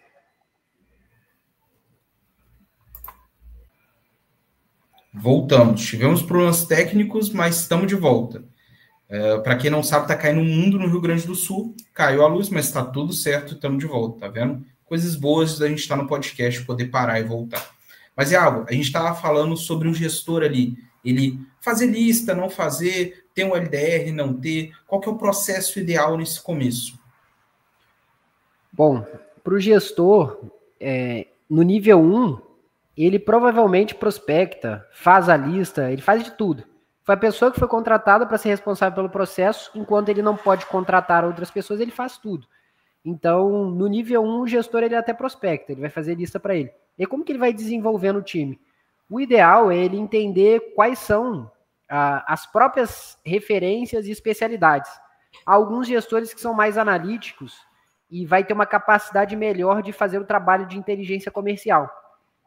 Voltamos. Tivemos problemas técnicos, mas estamos de volta. Para quem não sabe, tá caindo um mundo no Rio Grande do Sul. Caiu a luz, mas está tudo certo, estamos de volta, tá vendo? Coisas boas da gente estar no podcast, poder parar e voltar. Mas, Iago, a gente estava falando sobre o gestor ali. Ele fazer lista, não fazer, ter um LDR, não ter. Qual que é o processo ideal nesse começo? Bom, para o gestor, no nível 1, ele provavelmente prospecta, faz a lista, ele faz de tudo. Foi a pessoa que foi contratada para ser responsável pelo processo, enquanto ele não pode contratar outras pessoas, ele faz tudo. Então, no nível 1, o gestor ele até prospecta, ele vai fazer lista para ele. E como que ele vai desenvolvendo o time? O ideal é ele entender quais são as próprias referências e especialidades. Há alguns gestores que são mais analíticos e vai ter uma capacidade melhor de fazer o trabalho de inteligência comercial.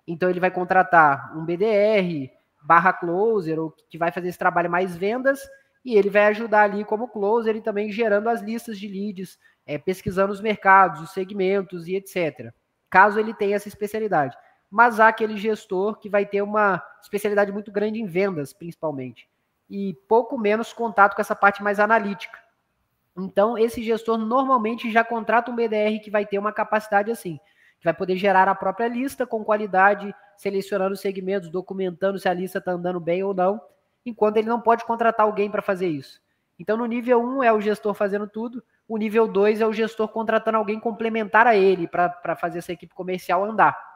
Então, ele vai contratar um BDR, barra closer, ou que vai fazer esse trabalho mais vendas, e ele vai ajudar ali como closer e também gerando as listas de leads, pesquisando os mercados, os segmentos e etc. Caso ele tenha essa especialidade. Mas há aquele gestor que vai ter uma especialidade muito grande em vendas, principalmente, e pouco menos contato com essa parte mais analítica. Então, esse gestor normalmente já contrata um BDR que vai ter uma capacidade assim, que vai poder gerar a própria lista com qualidade, selecionando os segmentos, documentando se a lista está andando bem ou não, enquanto ele não pode contratar alguém para fazer isso. Então, no nível 1 é o gestor fazendo tudo, o nível 2 é o gestor contratando alguém complementar a ele para fazer essa equipe comercial andar.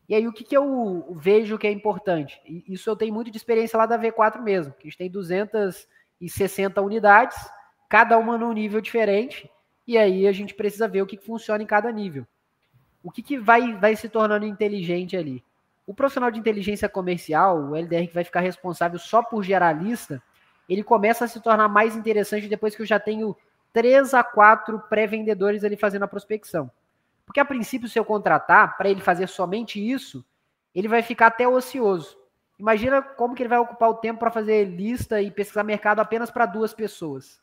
E aí, o que eu vejo que é importante? Isso eu tenho muito de experiência lá da V4 mesmo, que a gente tem 260 unidades, cada uma num nível diferente, e aí a gente precisa ver o que funciona em cada nível. O que vai se tornando inteligente ali? O profissional de inteligência comercial, o LDR que vai ficar responsável só por gerar lista, ele começa a se tornar mais interessante depois que eu já tenho 3 a 4 pré-vendedores ali fazendo a prospecção. Porque a princípio, se eu contratar para ele fazer somente isso, ele vai ficar até ocioso. Imagina como que ele vai ocupar o tempo para fazer lista e pesquisar mercado apenas para 2 pessoas.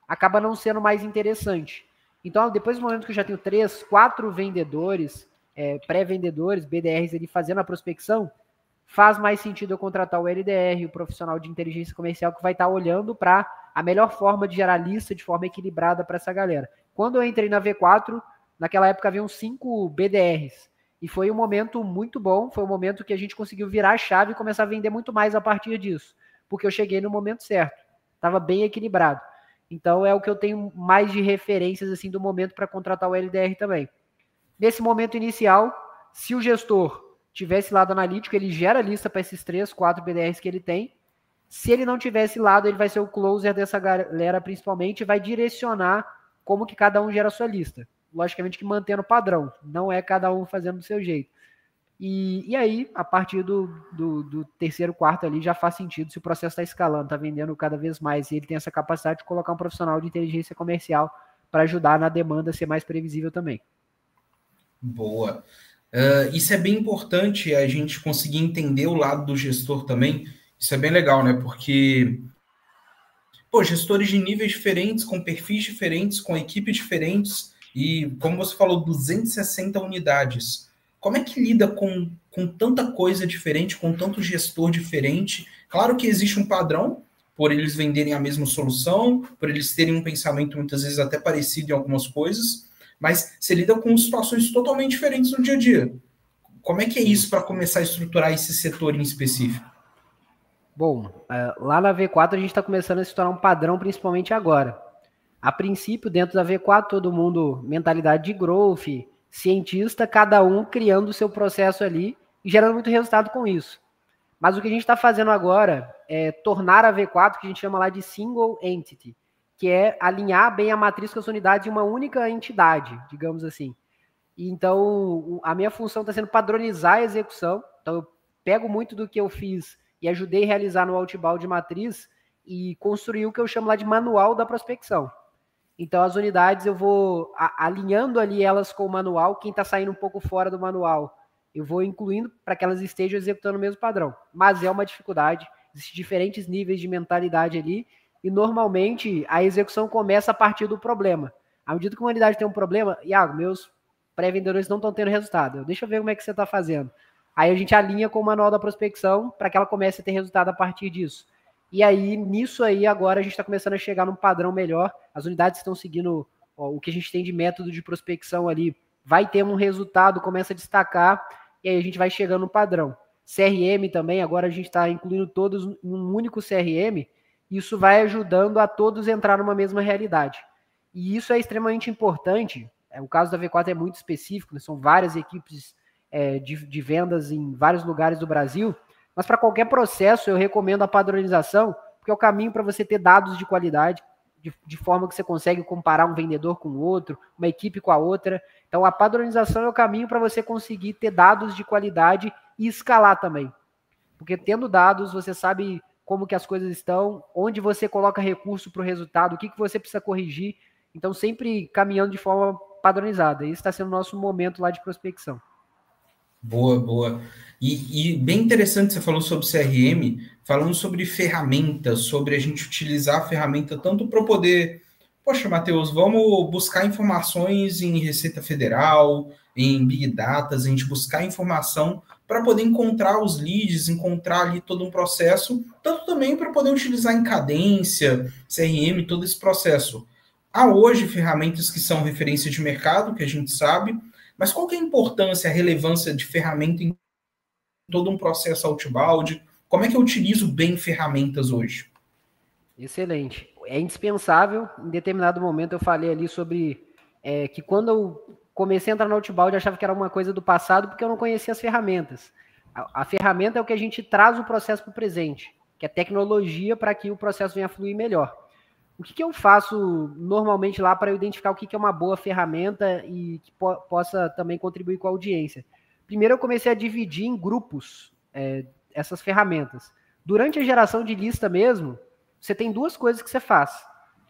Acaba não sendo mais interessante. Então, depois do momento que eu já tenho 3, 4 vendedores, pré-vendedores, BDRs ali fazendo a prospecção, faz mais sentido eu contratar o LDR, o profissional de inteligência comercial, que vai estar olhando para a melhor forma de gerar lista de forma equilibrada para essa galera. Quando eu entrei na V4, naquela época haviam 5 BDRs. E foi um momento muito bom, foi um momento que a gente conseguiu virar a chave e começar a vender muito mais a partir disso. Porque eu cheguei no momento certo. Estava bem equilibrado. Então é o que eu tenho mais de referências assim do momento para contratar o LDR também. Nesse momento inicial, se o gestor tivesse lado analítico, ele gera a lista para esses 3, 4 BDRs que ele tem. Se ele não tivesse lado, ele vai ser o closer dessa galera principalmente e vai direcionar como que cada um gera a sua lista. Logicamente que mantendo o padrão, não é cada um fazendo do seu jeito. E aí, a partir do terceiro, quarto ali, já faz sentido se o processo está escalando, está vendendo cada vez mais, e ele tem essa capacidade de colocar um profissional de inteligência comercial para ajudar na demanda ser mais previsível também. Boa. Isso é bem importante, a gente conseguir entender o lado do gestor também. Isso é bem legal, né? Porque, gestores de níveis diferentes, com perfis diferentes, com equipes diferentes, e, como você falou, 260 unidades. Como é que lida com tanta coisa diferente, com tanto gestor diferente? Claro que existe um padrão, por eles venderem a mesma solução, por eles terem um pensamento muitas vezes até parecido em algumas coisas, mas você lida com situações totalmente diferentes no dia a dia. Como é que é isso para começar a estruturar esse setor em específico? Bom, lá na V4 a gente está começando a se tornar um padrão, principalmente agora. A princípio, dentro da V4, todo mundo, mentalidade de growth, cientista, cada um criando o seu processo ali e gerando muito resultado com isso. Mas o que a gente está fazendo agora é tornar a V4, que a gente chama lá de single entity, que é alinhar bem a matriz com as unidades de uma única entidade, digamos assim. E então, a minha função está sendo padronizar a execução. Então, eu pego muito do que eu fiz e ajudei a realizar no Outbound de matriz e construir o que eu chamo lá de manual da prospecção. Então, as unidades eu vou alinhando ali elas com o manual. Quem está saindo um pouco fora do manual, eu vou incluindo para que elas estejam executando o mesmo padrão. Mas é uma dificuldade. Existem diferentes níveis de mentalidade ali, e normalmente a execução começa a partir do problema. À medida que uma unidade tem um problema, Iago, meus pré-vendedores não estão tendo resultado. Deixa eu ver como é que você está fazendo. Aí a gente alinha com o manual da prospecção para que ela comece a ter resultado a partir disso. E aí, nisso aí, agora a gente está começando a chegar num padrão melhor. As unidades estão seguindo o que a gente tem de método de prospecção ali, vai ter um resultado, começa a destacar, e aí a gente vai chegando no padrão. CRM também, agora a gente está incluindo todos em um único CRM, isso vai ajudando a todos entrar numa mesma realidade. E isso é extremamente importante. O caso da V4 é muito específico, né? São várias equipes de vendas em vários lugares do Brasil, mas para qualquer processo eu recomendo a padronização, porque é o caminho para você ter dados de qualidade, de forma que você consegue comparar um vendedor com o outro, uma equipe com a outra. Então a padronização é o caminho para você conseguir ter dados de qualidade e escalar também. Porque tendo dados, você sabe como que as coisas estão, onde você coloca recurso para o resultado, o que você precisa corrigir. Então sempre caminhando de forma padronizada. Esse está sendo o nosso momento lá de prospecção. Boa, boa. E bem interessante você falou sobre CRM, falando sobre ferramentas, sobre a gente utilizar a ferramenta tanto para poder, poxa, Matheus, vamos buscar informações em Receita Federal, em Big Data, a gente buscar informação para poder encontrar os leads, encontrar ali todo um processo, tanto também para poder utilizar em cadência, CRM, todo esse processo. Há hoje ferramentas que são referência de mercado, que a gente sabe, mas qual que é a importância, a relevância de ferramenta em todo um processo outbound? Como é que eu utilizo bem ferramentas hoje? Excelente. É indispensável. Em determinado momento eu falei ali sobre que quando eu comecei a entrar no outbound eu achava que era uma coisa do passado porque eu não conhecia as ferramentas. A ferramenta é o que a gente traz o processo para o presente, que é tecnologia para que o processo venha a fluir melhor. O que eu faço normalmente lá para eu identificar o que é uma boa ferramenta e que possa também contribuir com a audiência? Primeiro eu comecei a dividir em grupos essas ferramentas. Durante a geração de lista mesmo, você tem duas coisas que você faz.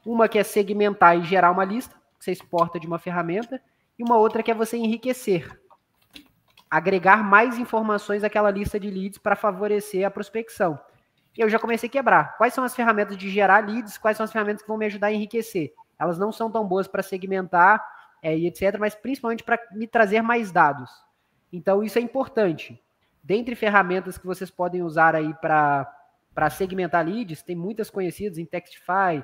Uma que é segmentar e gerar uma lista, que você exporta de uma ferramenta, e uma outra que é você enriquecer. Agregar mais informações àquela lista de leads para favorecer a prospecção. E eu já comecei a quebrar. Quais são as ferramentas de gerar leads? Quais são as ferramentas que vão me ajudar a enriquecer? Elas não são tão boas para segmentar e etc., mas principalmente para me trazer mais dados. Então, isso é importante. Dentre ferramentas que vocês podem usar aí para segmentar leads, tem muitas conhecidas em Textify,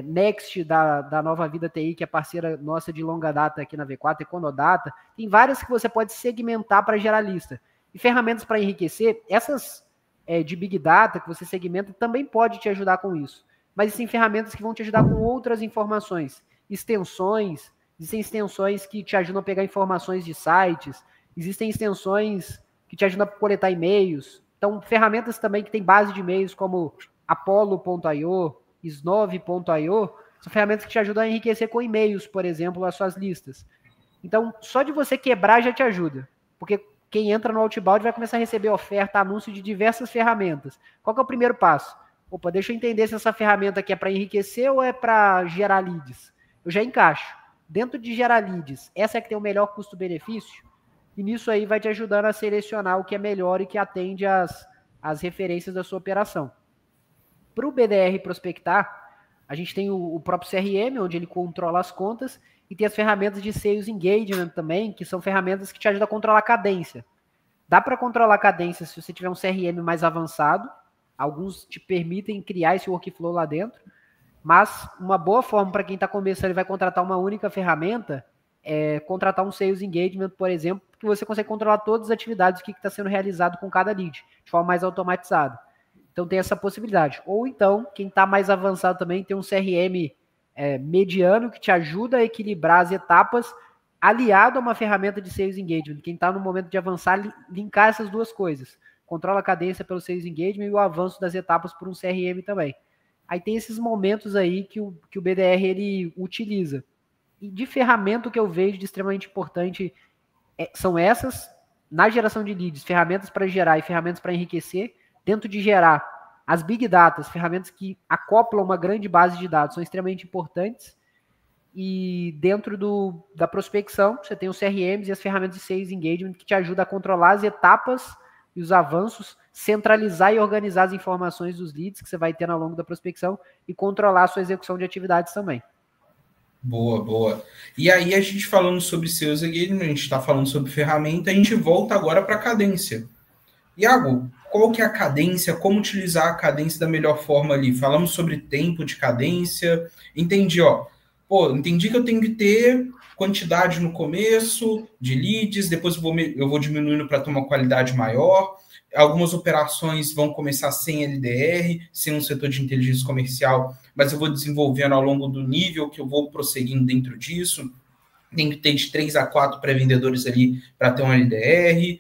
Next da Nova Vida TI, que é parceira nossa de longa data aqui na V4, Econodata. Tem várias que você pode segmentar para gerar lista. E ferramentas para enriquecer, essas de Big Data que você segmenta também pode te ajudar com isso. Mas existem ferramentas que vão te ajudar com outras informações, extensões, existem extensões que te ajudam a pegar informações de sites, existem extensões que te ajudam a coletar e-mails. Então, ferramentas também que têm base de e-mails como Apollo.io, Snove.io, são ferramentas que te ajudam a enriquecer com e-mails, por exemplo, as suas listas. Então, só de você quebrar já te ajuda, porque quem entra no outbound vai começar a receber oferta, anúncio de diversas ferramentas. Qual que é o primeiro passo? Opa, deixa eu entender se essa ferramenta aqui é para enriquecer ou é para gerar leads. Eu já encaixo. Dentro de gerar leads, essa é que tem o melhor custo-benefício? E nisso aí vai te ajudando a selecionar o que é melhor e que atende às referências da sua operação. Para o BDR prospectar, a gente tem o próprio CRM, onde ele controla as contas, e tem as ferramentas de Sales Engagement também, que são ferramentas que te ajudam a controlar a cadência. Dá para controlar a cadência se você tiver um CRM mais avançado, alguns te permitem criar esse workflow lá dentro, mas uma boa forma para quem está começando e vai contratar uma única ferramenta é contratar um Sales Engagement, por exemplo, que você consegue controlar todas as atividades, o que está sendo realizado com cada lead, de forma mais automatizada. Então tem essa possibilidade. Ou então, quem está mais avançado também tem um CRM mediano que te ajuda a equilibrar as etapas, aliado a uma ferramenta de Sales Engagement. Quem está no momento de avançar, linkar essas duas coisas. Controla a cadência pelo Sales Engagement e o avanço das etapas por um CRM também. Aí tem esses momentos aí que o BDR ele utiliza. E de ferramenta que eu vejo de extremamente importante são essas, na geração de leads, ferramentas para gerar e ferramentas para enriquecer. Dentro de gerar, as Big Data, as ferramentas que acoplam uma grande base de dados, são extremamente importantes. E dentro da prospecção, você tem os CRMs e as ferramentas de Sales Engagement que te ajudam a controlar as etapas e os avanços centralizar e organizar as informações dos leads que você vai ter ao longo da prospecção e controlar a sua execução de atividades também. Boa, boa. E aí, a gente falando sobre Sales Engagement, a gente está falando sobre ferramenta, a gente volta agora para a cadência. Iago, qual que é a cadência? Como utilizar a cadência da melhor forma ali? Falamos sobre tempo de cadência. Entendi, ó. Entendi que eu tenho que ter quantidade no começo de leads, depois eu vou diminuindo para ter uma qualidade maior. Algumas operações vão começar sem LDR, sem um setor de inteligência comercial, mas eu vou desenvolvendo ao longo do nível que eu vou prosseguindo dentro disso. Tem que ter de 3 a 4 pré-vendedores ali para ter um LDR.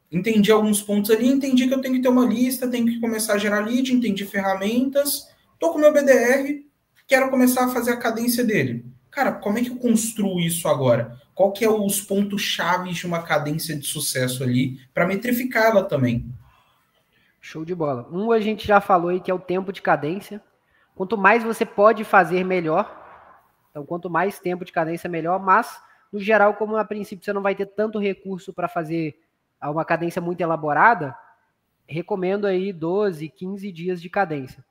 Entendi alguns pontos ali, entendi que eu tenho que ter uma lista, tenho que começar a gerar lead, entendi ferramentas, estou com o meu BDR, quero começar a fazer a cadência dele. Cara, como é que eu construo isso agora? Qual que é os pontos chaves de uma cadência de sucesso ali para metrificar ela também? Show de bola. A gente já falou aí que é o tempo de cadência. Quanto mais você pode fazer, melhor. Então, quanto mais tempo de cadência, melhor. Mas, no geral, como a princípio você não vai ter tanto recurso para fazer uma cadência muito elaborada, recomendo aí 12, 15 dias de cadência.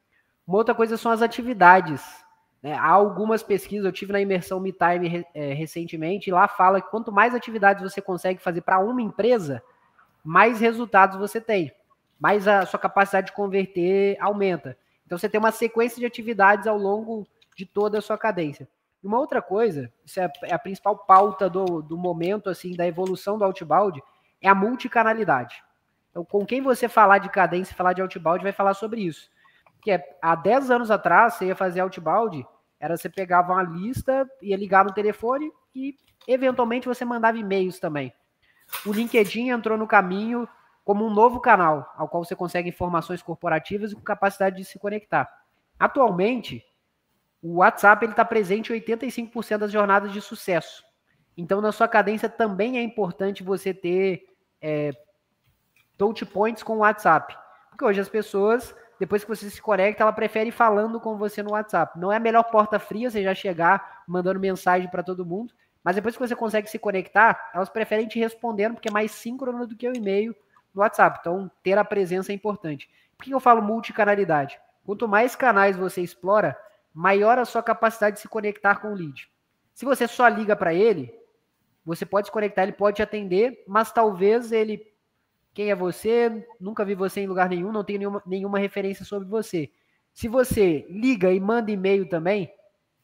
Uma outra coisa são as atividades. Né? Há algumas pesquisas, eu tive na imersão MeTime recentemente, e lá fala que quanto mais atividades você consegue fazer para uma empresa, mais resultados você tem. Mais a sua capacidade de converter aumenta. Então, você tem uma sequência de atividades ao longo de toda a sua cadência. E uma outra coisa, isso é a principal pauta do momento, assim, da evolução do outbound, é a multicanalidade. Então, com quem você falar de cadência, falar de outbound, vai falar sobre isso. Porque há 10 anos atrás, você ia fazer outbound, você pegava uma lista, ia ligar no telefone e, eventualmente, você mandava e-mails também. O LinkedIn entrou no caminho como um novo canal, ao qual você consegue informações corporativas e com capacidade de se conectar. Atualmente, o WhatsApp está presente em 85% das jornadas de sucesso. Então, na sua cadência, também é importante você ter touch points com o WhatsApp. Porque hoje as pessoas, depois que você se conecta, ela prefere ir falando com você no WhatsApp. Não é a melhor porta fria você já chegar mandando mensagem para todo mundo, mas depois que você consegue se conectar, elas preferem te respondendo, porque é mais síncrono do que o e-mail no WhatsApp. Então, ter a presença é importante. Por que eu falo multicanalidade? Quanto mais canais você explora, maior a sua capacidade de se conectar com o lead. Se você só liga para ele, você pode se conectar, ele pode te atender, mas talvez ele... Quem é você? Nunca vi você em lugar nenhum, não tenho nenhuma referência sobre você. Se você liga e manda e-mail também,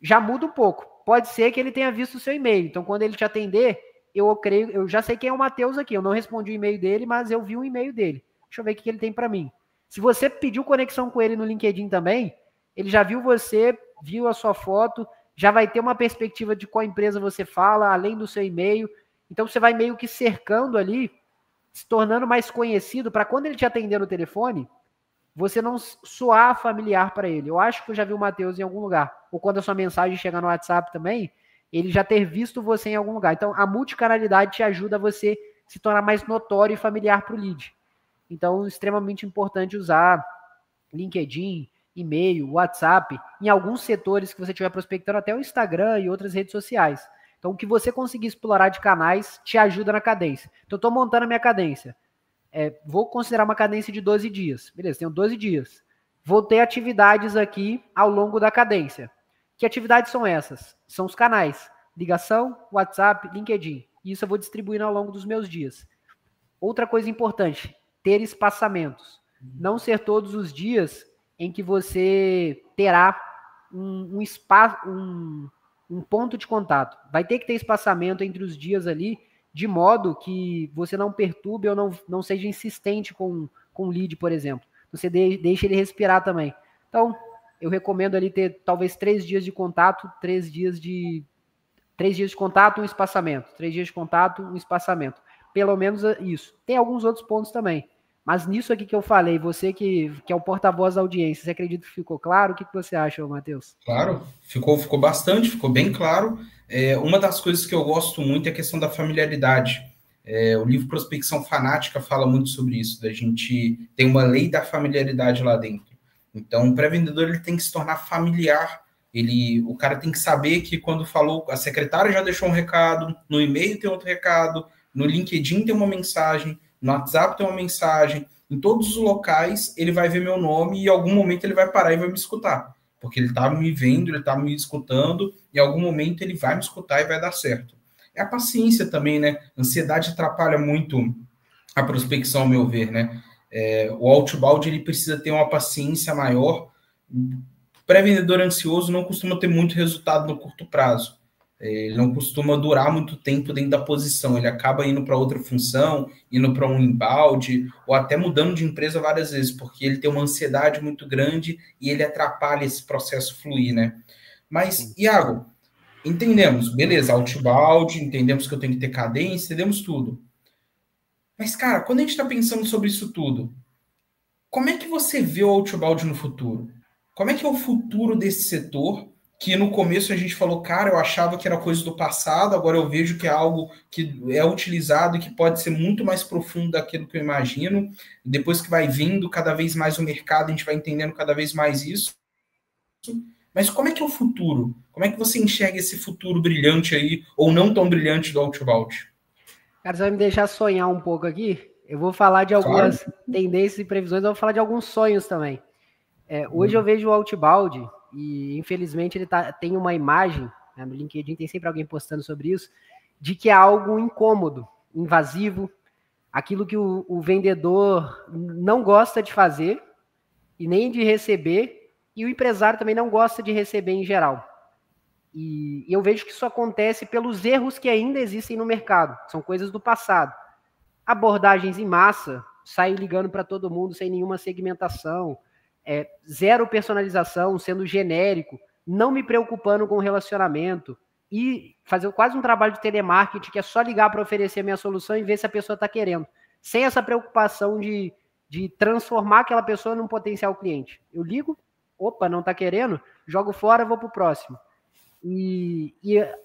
já muda um pouco. Pode ser que ele tenha visto o seu e-mail. Então, quando ele te atender, eu já sei quem é o Matheus aqui. Eu não respondi o e-mail dele, mas eu vi o e-mail dele. Deixa eu ver o que ele tem para mim. Se você pediu conexão com ele no LinkedIn também, ele já viu você, viu a sua foto, já vai ter uma perspectiva de qual empresa você fala, além do seu e-mail. Então, você vai meio que cercando ali, se tornando mais conhecido, para quando ele te atender no telefone, você não soar familiar para ele. Eu acho que eu já vi o Matheus em algum lugar. Ou quando a sua mensagem chegar no WhatsApp também, ele já ter visto você em algum lugar. Então, a multicanalidade te ajuda a você se tornar mais notório e familiar para o lead. Então, extremamente importante usar LinkedIn, e-mail, WhatsApp, em alguns setores que você estiver prospectando, até o Instagram e outras redes sociais. Então, o que você conseguir explorar de canais te ajuda na cadência. Então, eu estou montando a minha cadência. Vou considerar uma cadência de 12 dias. Beleza, tenho 12 dias. Vou ter atividades aqui ao longo da cadência. Que atividades são essas? São os canais. Ligação, WhatsApp, LinkedIn. Isso eu vou distribuindo ao longo dos meus dias. Outra coisa importante, ter espaçamentos. Não ser todos os dias em que você terá um espaço, um ponto de contato. Vai ter que ter espaçamento entre os dias ali, de modo que você não perturbe ou não seja insistente com o lead, por exemplo. Você deixa ele respirar também. Então, eu recomendo ali ter talvez 3 dias de contato, 3 dias de contato, um espaçamento. 3 dias de contato, um espaçamento. Pelo menos isso. Tem alguns outros pontos também. Mas nisso aqui que eu falei, você que é o porta-voz da audiência, você acredita que ficou claro? O que você acha, Matheus? Claro, ficou bastante, ficou bem claro. Uma das coisas que eu gosto muito é a questão da familiaridade. O livro Prospecção Fanática fala muito sobre isso, da gente tem uma lei da familiaridade lá dentro. Então, o pré-vendedor ele tem que se tornar familiar. O cara tem que saber que quando falou, a secretária já deixou um recado, no e-mail tem outro recado, no LinkedIn tem uma mensagem, no WhatsApp tem uma mensagem, Em todos os locais, ele vai ver meu nome e em algum momento ele vai parar e vai me escutar. Porque ele está me vendo, ele está me escutando, e em algum momento ele vai me escutar e vai dar certo. É a paciência também, né? Ansiedade atrapalha muito a prospecção, ao meu ver, né? O outbound ele precisa ter uma paciência maior. Pré-vendedor ansioso não costuma ter muito resultado no curto prazo. Ele não costuma durar muito tempo dentro da posição. Ele acaba indo para outra função, indo para um inbound, ou até mudando de empresa várias vezes, porque ele tem uma ansiedade muito grande e ele atrapalha esse processo fluir, né? Mas, Iago, entendemos, beleza, outbound, entendemos que eu tenho que ter cadência, entendemos tudo. Mas, cara, quando a gente está pensando sobre isso tudo, como é que você vê o outbound no futuro? Como é que é o futuro desse setor? Que no começo a gente falou, cara, eu achava que era coisa do passado, agora eu vejo que é algo que é utilizado e que pode ser muito mais profundo daquilo que eu imagino. Depois que vai vindo cada vez mais o mercado, a gente vai entendendo cada vez mais isso. Mas como é que é o futuro? Como é que você enxerga esse futuro brilhante aí, ou não tão brilhante do outbound? Cara, você vai me deixar sonhar um pouco aqui? Eu vou falar de algumas tendências e previsões, eu vou falar de alguns sonhos também. Hoje eu vejo o outbound, e infelizmente ele tem uma imagem, né, no LinkedIn tem sempre alguém postando sobre isso, de que é algo incômodo, invasivo, aquilo que o vendedor não gosta de fazer e nem de receber, e o empresário também não gosta de receber em geral. E eu vejo que isso acontece pelos erros que ainda existem no mercado, são coisas do passado. Abordagens em massa, sair ligando para todo mundo sem nenhuma segmentação, zero personalização, sendo genérico, não me preocupando com o relacionamento e fazer quase um trabalho de telemarketing que é só ligar para oferecer a minha solução e ver se a pessoa está querendo, sem essa preocupação de transformar aquela pessoa num potencial cliente. Eu ligo, opa, não está querendo, jogo fora, vou para o próximo. E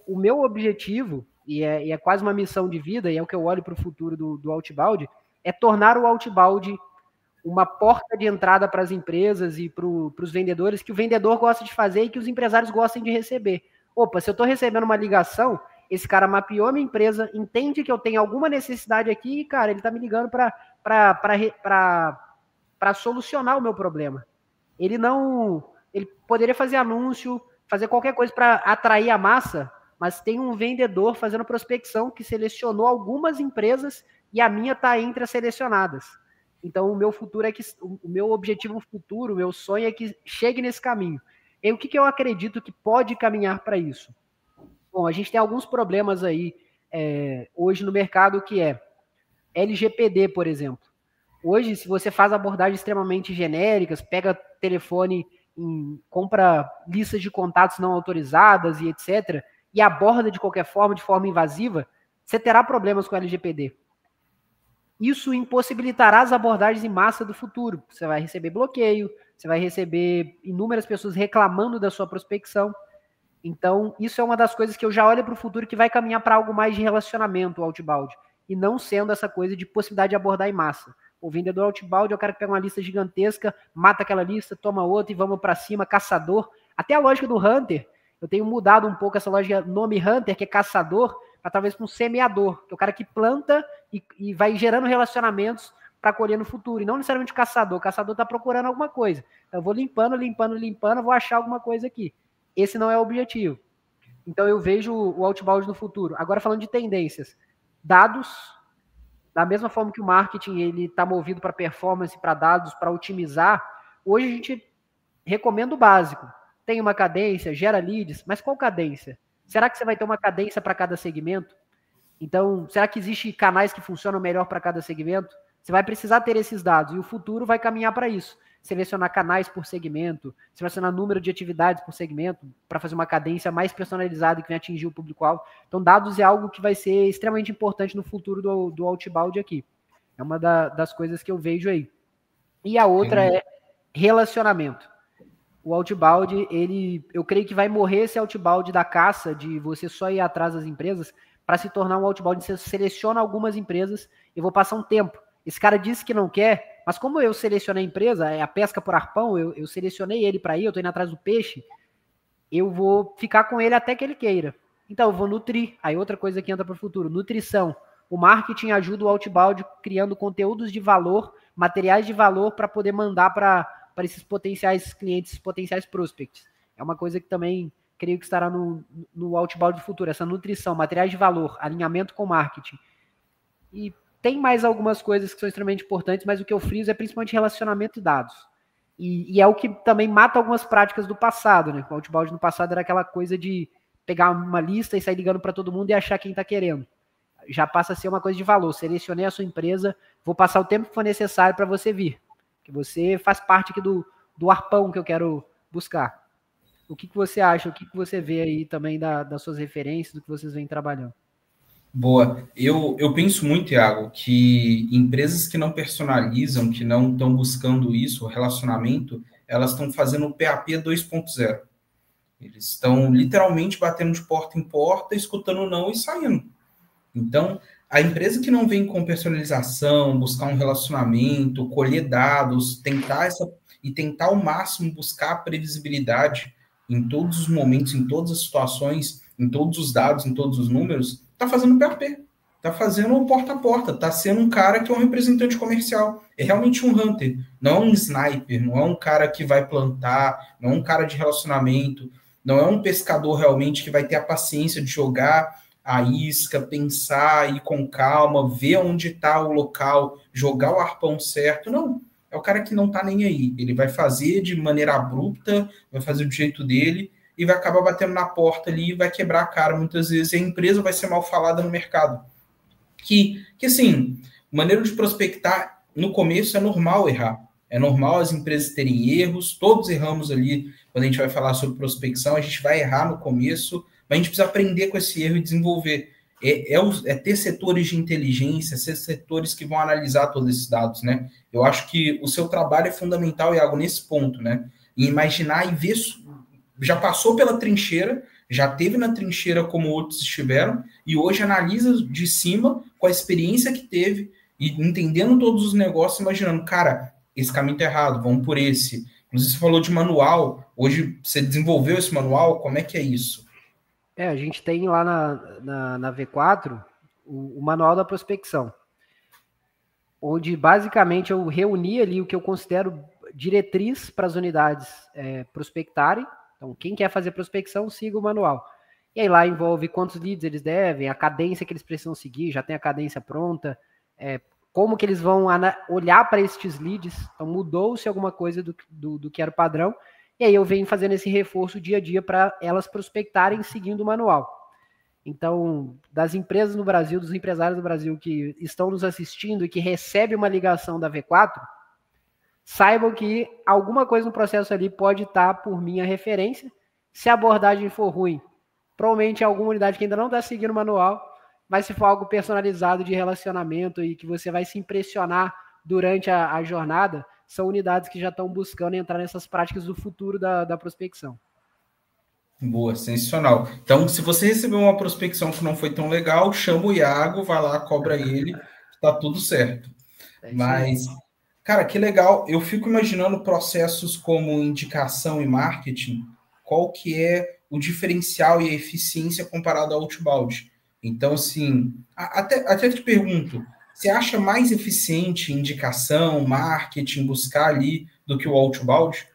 o meu objetivo, e é quase uma missão de vida, e é o que eu olho para o futuro do outbound, é tornar o outbound uma porta de entrada para as empresas e para os vendedores, que o vendedor gosta de fazer e que os empresários gostem de receber. Opa, se eu estou recebendo uma ligação, esse cara mapeou a minha empresa, entende que eu tenho alguma necessidade aqui e, cara, ele está me ligando para solucionar o meu problema. Ele poderia fazer anúncio, fazer qualquer coisa para atrair a massa, mas tem um vendedor fazendo prospecção que selecionou algumas empresas e a minha está entre as selecionadas. Então, o meu futuro o meu objetivo futuro, o meu sonho é que chegue nesse caminho. E o que eu acredito que pode caminhar para isso? Bom, a gente tem alguns problemas aí hoje no mercado, que é LGPD, por exemplo. Hoje, se você faz abordagens extremamente genéricas, pega telefone, compra listas de contatos não autorizadas e etc., e aborda de qualquer forma, de forma invasiva, você terá problemas com a LGPD. Isso impossibilitará as abordagens em massa do futuro. Você vai receber bloqueio, você vai receber inúmeras pessoas reclamando da sua prospecção. Então, isso é uma das coisas que eu já olho para o futuro, que vai caminhar para algo mais de relacionamento, o outbound, e não sendo essa coisa de possibilidade de abordar em massa. O vendedor outbound é o cara que pega uma lista gigantesca, mata aquela lista, toma outra e vamos para cima, caçador. Até a lógica do Hunter, eu tenho mudado um pouco essa lógica, nome Hunter, que é caçador, para talvez para um semeador, que é o cara que planta e vai gerando relacionamentos para colher no futuro, e não necessariamente caçador. O caçador está procurando alguma coisa. Então eu vou limpando, vou achar alguma coisa aqui. Esse não é o objetivo. Então eu vejo o outbound no futuro. Agora, falando de tendências, dados, da mesma forma que o marketing ele está movido para performance, para dados, para otimizar, hoje a gente recomenda o básico. Tem uma cadência, gera leads, mas qual cadência? Será que você vai ter uma cadência para cada segmento? Então, será que existem canais que funcionam melhor para cada segmento? Você vai precisar ter esses dados, e o futuro vai caminhar para isso. Selecionar canais por segmento, selecionar número de atividades por segmento, para fazer uma cadência mais personalizada que vai atingir o público-alvo. Então, dados é algo que vai ser extremamente importante no futuro do outbound aqui. É uma das coisas que eu vejo aí. E a outra é relacionamento. O outbound, eu creio que vai morrer esse outbound da caça, de você só ir atrás das empresas, para se tornar um outbound, você seleciona algumas empresas e vou passar um tempo. Esse cara disse que não quer, mas como eu selecionei a empresa, é a pesca por arpão, eu selecionei ele para ir, eu estou indo atrás do peixe, eu vou ficar com ele até que ele queira. Então, eu vou nutrir. Aí outra coisa que entra para o futuro, nutrição. O marketing ajuda o outbound criando conteúdos de valor materiais de valor para poder mandar para esses potenciais clientes, potenciais prospects. É uma coisa que também creio que estará no Outbound do futuro, essa nutrição, materiais de valor, alinhamento com marketing. E tem mais algumas coisas que são extremamente importantes, mas o que eu friso é principalmente relacionamento e dados. E é o que também mata algumas práticas do passado, né? O Outbound no passado era aquela coisa de pegar uma lista e sair ligando para todo mundo e achar quem está querendo. Já passa a ser uma coisa de valor. Selecionei a sua empresa, vou passar o tempo que for necessário para você vir. Que você faz parte aqui do arpão que eu quero buscar. O que você acha? O que você vê aí também das suas referências, do que vocês vêm trabalhando? Boa. Eu penso muito, Iago, que empresas que não personalizam, que não estão buscando isso, o relacionamento, elas estão fazendo o PAP 2.0. Eles estão literalmente batendo de porta em porta, escutando não e saindo. Então, a empresa que não vem com personalização, buscar um relacionamento, colher dados, tentar ao máximo buscar a previsibilidade em todos os momentos, em todas as situações, em todos os dados, em todos os números, está fazendo PAP, está fazendo o porta a porta, está sendo um cara que é um representante comercial, é realmente um hunter, não é um sniper, não é um cara que vai plantar, não é um cara de relacionamento, não é um pescador realmente que vai ter a paciência de jogar a isca, pensar, ir com calma, ver onde está o local, jogar o arpão certo. Não, é o cara que não está nem aí. Ele vai fazer de maneira abrupta, vai fazer do jeito dele e vai acabar batendo na porta ali e vai quebrar a cara muitas vezes. E a empresa vai ser mal falada no mercado. Que assim, maneira de prospectar, no começo é normal errar. É normal as empresas terem erros, todos erramos ali. Quando a gente vai falar sobre prospecção, a gente vai errar no começo, mas a gente precisa aprender com esse erro e desenvolver. É ter setores de inteligência, ser setores que vão analisar todos esses dados, né? Eu acho que o seu trabalho é fundamental, Iago, nesse ponto, né? E imaginar e ver, já passou pela trincheira, já teve na trincheira como outros estiveram, e hoje analisa de cima, com a experiência que teve, e entendendo todos os negócios, imaginando, cara, esse caminho tá errado, vamos por esse. Inclusive, você falou de manual, hoje você desenvolveu esse manual, como é que é isso? A gente tem lá na V4 o manual da prospecção, onde basicamente eu reuni ali o que eu considero diretriz para as unidades prospectarem. Então, quem quer fazer prospecção, siga o manual. E aí lá envolve quantos leads eles devem, a cadência que eles precisam seguir, já tem a cadência pronta, como que eles vão olhar para estes leads. Então, mudou-se alguma coisa do que era o padrão. E aí eu venho fazendo esse reforço dia a dia para elas prospectarem seguindo o manual. Então, das empresas no Brasil, dos empresários do Brasil que estão nos assistindo e que recebem uma ligação da V4, saibam que alguma coisa no processo ali pode estar por minha referência. Se a abordagem for ruim, provavelmente é alguma unidade que ainda não está seguindo o manual, mas se for algo personalizado de relacionamento e que você vai se impressionar durante a jornada, são unidades que já estão buscando entrar nessas práticas do futuro da prospecção. Boa, sensacional. Então, se você recebeu uma prospecção que não foi tão legal, chama o Iago, vai lá, cobra ele, tá tudo certo. Mas, cara, que legal. Eu fico imaginando processos como indicação e marketing, qual que é o diferencial e a eficiência comparado ao outbound. Então, assim, até te pergunto, você acha mais eficiente indicação, marketing, buscar ali do que o outbound?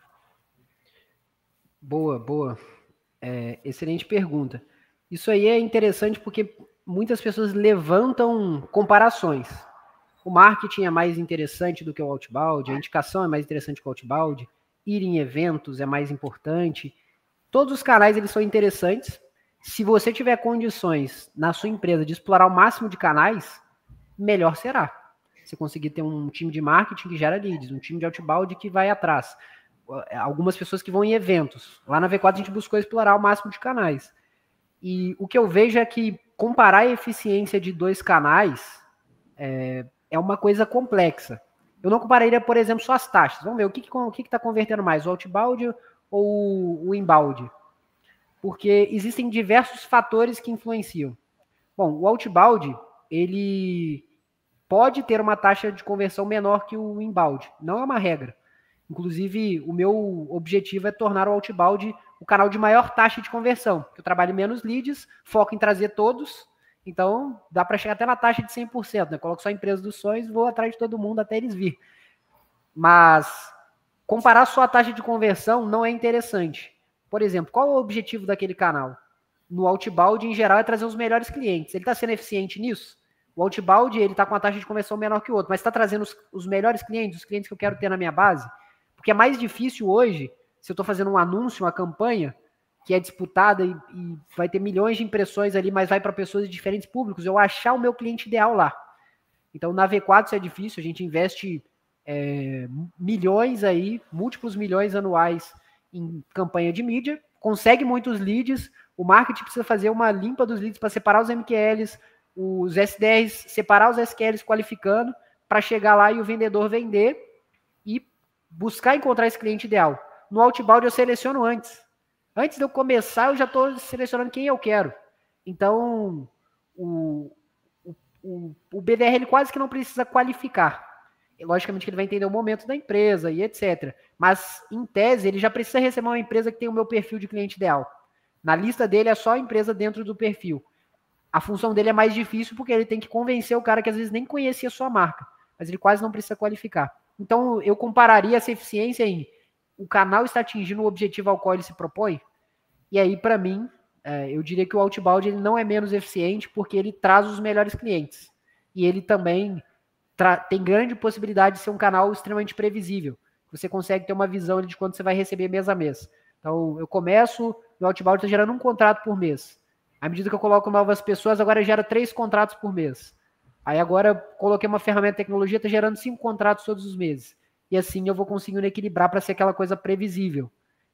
Boa. Excelente pergunta. Isso aí é interessante porque muitas pessoas levantam comparações. O marketing é mais interessante do que o outbound, a indicação é mais interessante que o outbound, ir em eventos é mais importante. Todos os canais eles são interessantes. Se você tiver condições na sua empresa de explorar o máximo de canais, melhor será. Você conseguir ter um time de marketing que gera leads, um time de outbound que vai atrás. Algumas pessoas que vão em eventos. Lá na V4 a gente buscou explorar o máximo de canais. E o que eu vejo é que comparar a eficiência de dois canais é uma coisa complexa. Eu não compararia, por exemplo, só as taxas. Vamos ver, o que está convertendo mais, o outbound ou o inbound? Porque existem diversos fatores que influenciam. Bom, o outbound, ele pode ter uma taxa de conversão menor que o inbound. Não é uma regra. Inclusive, o meu objetivo é tornar o outbound o canal de maior taxa de conversão. Eu trabalho menos leads, foco em trazer todos. Então, dá para chegar até na taxa de 100%. Né? Coloco só a empresa dos sonhos, vou atrás de todo mundo até eles vir. mas comparar só a taxa de conversão não é interessante. Por exemplo, qual é o objetivo daquele canal? No outbound, em geral, é trazer os melhores clientes. Ele está sendo eficiente nisso? O outbound, ele está com a taxa de conversão menor que o outro, mas está trazendo os melhores clientes, os clientes que eu quero ter na minha base? Porque é mais difícil hoje, se eu estou fazendo um anúncio, uma campanha, que é disputada e vai ter milhões de impressões ali, mas vai para pessoas de diferentes públicos, eu achar o meu cliente ideal lá. Então, na V4 isso é difícil, a gente investe milhões aí, múltiplos milhões anuais em campanha de mídia, consegue muitos leads, o marketing precisa fazer uma limpa dos leads para separar os MQLs, os SDRs, separar os SQLs qualificando, para chegar lá e o vendedor vender e buscar encontrar esse cliente ideal. No outbound eu seleciono antes. Antes de eu começar, eu já estou selecionando quem eu quero. Então, o BDR ele quase que não precisa qualificar. Logicamente que ele vai entender o momento da empresa e etc. Mas, em tese, ele já precisa receber uma empresa que tem o meu perfil de cliente ideal. Na lista dele é só a empresa dentro do perfil. A função dele é mais difícil porque ele tem que convencer o cara que às vezes nem conhecia a sua marca, mas ele quase não precisa qualificar. Então, eu compararia essa eficiência em o canal está atingindo o objetivo ao qual ele se propõe, e aí, para mim, eu diria que o outbound ele não é menos eficiente porque ele traz os melhores clientes. E ele também tem grande possibilidade de ser um canal extremamente previsível. Você consegue ter uma visão de quanto você vai receber mês a mês. Então, eu começo, meu outbound está gerando um contrato por mês. À medida que eu coloco novas pessoas, agora gera 3 contratos por mês. Aí agora eu coloquei uma ferramenta de tecnologia, está gerando 5 contratos todos os meses. E assim eu vou conseguindo equilibrar para ser aquela coisa previsível.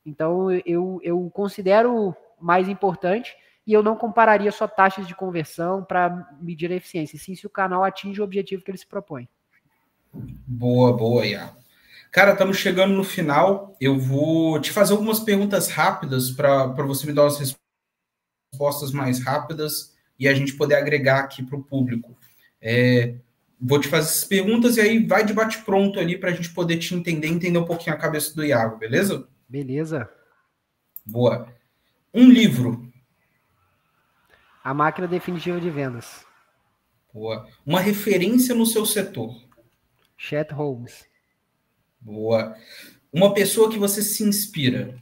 Então eu considero mais importante e eu não compararia só taxas de conversão para medir a eficiência, sim se o canal atinge o objetivo que ele se propõe. Boa, boa, Iago. Cara, estamos chegando no final. Eu vou te fazer algumas perguntas rápidas para você me dar umas respostas mais rápidas e a gente poder agregar aqui para o público. Vou te fazer essas perguntas e aí vai de bate-pronto ali para a gente poder te entender um pouquinho a cabeça do Iago, beleza? Beleza. Boa. Um livro. A Máquina Definitiva de Vendas. Boa. Uma referência no seu setor. Chet Holmes. Boa. Uma pessoa que você se inspira.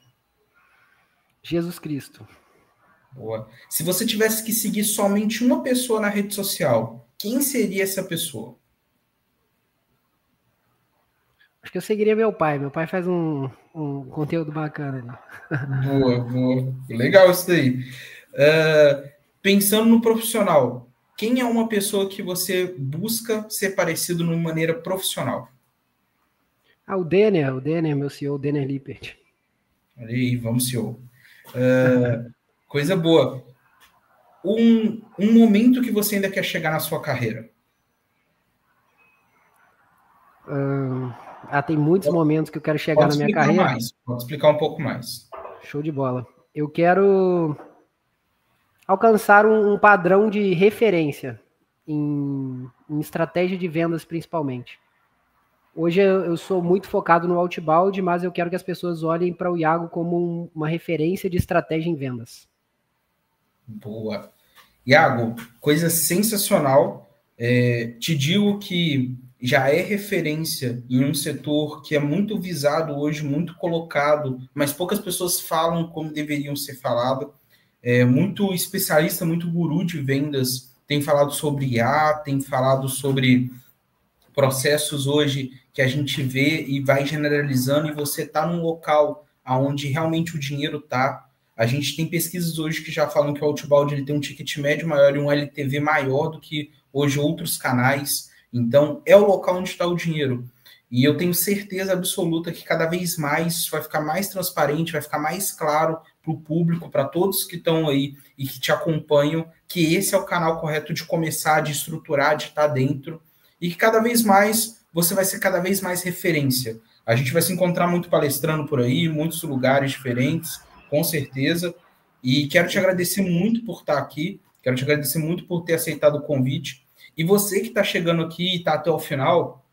Jesus Cristo. Boa. Se você tivesse que seguir somente uma pessoa na rede social, quem seria essa pessoa? Acho que eu seguiria meu pai. Meu pai faz um conteúdo bacana ali. Boa, boa. Legal isso daí. Pensando no profissional, quem é uma pessoa que você busca ser parecido de uma maneira profissional? O Denner, meu CEO, o Denner Lippert. Aí, vamos, CEO. Coisa boa. Um momento que você ainda quer chegar na sua carreira? Tem muitos momentos que eu quero chegar na minha carreira. Pode explicar um pouco mais. Show de bola. Eu quero alcançar um padrão de referência em estratégia de vendas, principalmente. Hoje eu sou muito focado no outbound, mas eu quero que as pessoas olhem para o Iago como uma referência de estratégia em vendas. Boa. Iago, coisa sensacional. Te digo que já é referência em um setor que é muito visado hoje, muito colocado, mas poucas pessoas falam como deveriam ser falado. Muito especialista, muito guru de vendas tem falado sobre IA, tem falado sobre processos hoje que a gente vê e vai generalizando, e você está num local onde realmente o dinheiro está. A gente tem pesquisas hoje que já falam que o outbound ele tem um ticket médio maior e um LTV maior do que hoje outros canais. Então, é o local onde está o dinheiro. E eu tenho certeza absoluta que cada vez mais vai ficar mais transparente, vai ficar mais claro para o público, para todos que estão aí e que te acompanham, que esse é o canal correto de começar, de estruturar, de estar dentro. E que cada vez mais você vai ser cada vez mais referência. A gente vai se encontrar muito palestrando por aí, muitos lugares diferentes, com certeza. E quero te agradecer muito por estar aqui, quero te agradecer muito por ter aceitado o convite. E você que está chegando aqui e está até o final,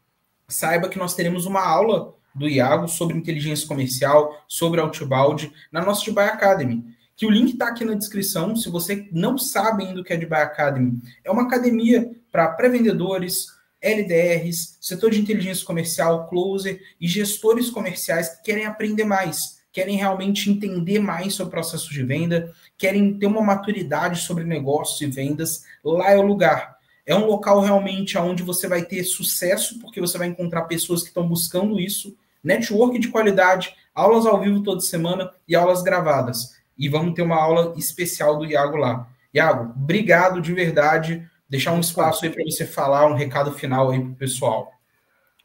saiba que nós teremos uma aula do Iago sobre inteligência comercial, sobre outbound, na nossa Dubai Academy, que o link está aqui na descrição. Se você não sabe ainda o que é Dubai Academy, é uma academia para pré-vendedores, LDRs, setor de inteligência comercial, closer e gestores comerciais que querem aprender mais, querem realmente entender mais sobre o processo de venda, querem ter uma maturidade sobre negócios e vendas. Lá é o lugar. É um local realmente onde você vai ter sucesso, porque você vai encontrar pessoas que estão buscando isso, network de qualidade, aulas ao vivo toda semana e aulas gravadas. E vamos ter uma aula especial do Iago lá. Iago, obrigado de verdade. Deixar um espaço aí para você falar, um recado final aí para o pessoal.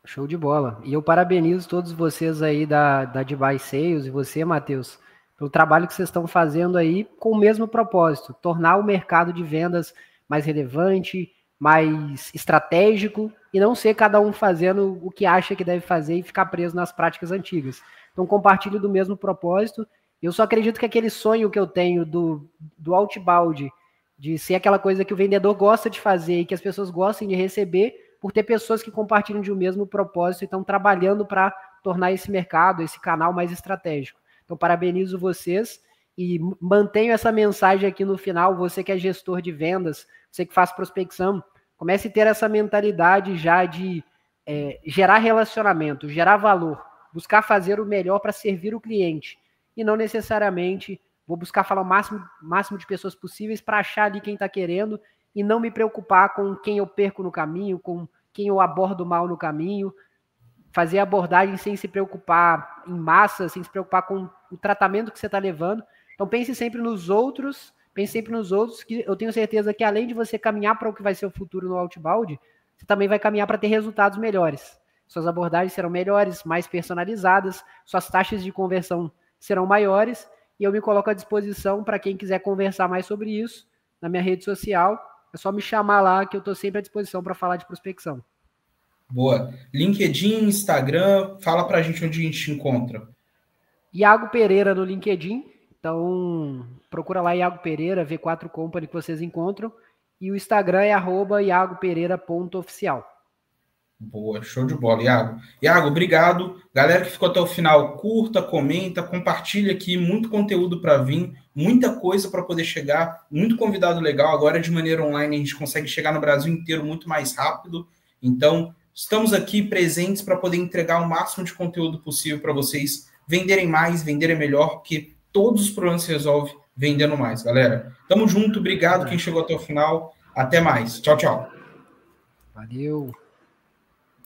Show de bola. E eu parabenizo todos vocês aí da Dubai Sales e você, Matheus, pelo trabalho que vocês estão fazendo aí com o mesmo propósito, tornar o mercado de vendas mais relevante, mais estratégico e não ser cada um fazendo o que acha que deve fazer e ficar preso nas práticas antigas. Então, compartilho do mesmo propósito. Eu só acredito que aquele sonho que eu tenho do outbound, de ser aquela coisa que o vendedor gosta de fazer e que as pessoas gostem de receber, por ter pessoas que compartilham de um mesmo propósito e estão trabalhando para tornar esse mercado, esse canal mais estratégico. Então, parabenizo vocês e mantenho essa mensagem aqui no final. Você que é gestor de vendas, você que faz prospecção, comece a ter essa mentalidade já de gerar relacionamento, gerar valor, buscar fazer o melhor para servir o cliente e não necessariamente vou buscar falar o máximo de pessoas possíveis para achar ali quem está querendo e não me preocupar com quem eu perco no caminho, com quem eu abordo mal no caminho, fazer a abordagem sem se preocupar em massa, sem se preocupar com o tratamento que você está levando. Então pense sempre nos outros, que eu tenho certeza que além de você caminhar para o que vai ser o futuro no outbound, você também vai caminhar para ter resultados melhores. Suas abordagens serão melhores, mais personalizadas, suas taxas de conversão serão maiores, e eu me coloco à disposição para quem quiser conversar mais sobre isso na minha rede social. É só me chamar lá que eu estou sempre à disposição para falar de prospecção. Boa. LinkedIn, Instagram, fala para a gente onde a gente te encontra. Iago Pereira no LinkedIn. Então, procura lá Iago Pereira, V4 Company que vocês encontram. E o Instagram é @iagopereira.oficial. Boa, show de bola, Iago. Iago, obrigado. Galera que ficou até o final, curta, comenta, compartilha aqui, muito conteúdo para vir, muita coisa para poder chegar, muito convidado legal. Agora, de maneira online, a gente consegue chegar no Brasil inteiro muito mais rápido. Então, estamos aqui presentes para poder entregar o máximo de conteúdo possível para vocês venderem mais, venderem melhor, porque todos os problemas se resolvem vendendo mais, galera. Tamo junto, obrigado quem chegou até o final. Até mais. Tchau, tchau. Valeu.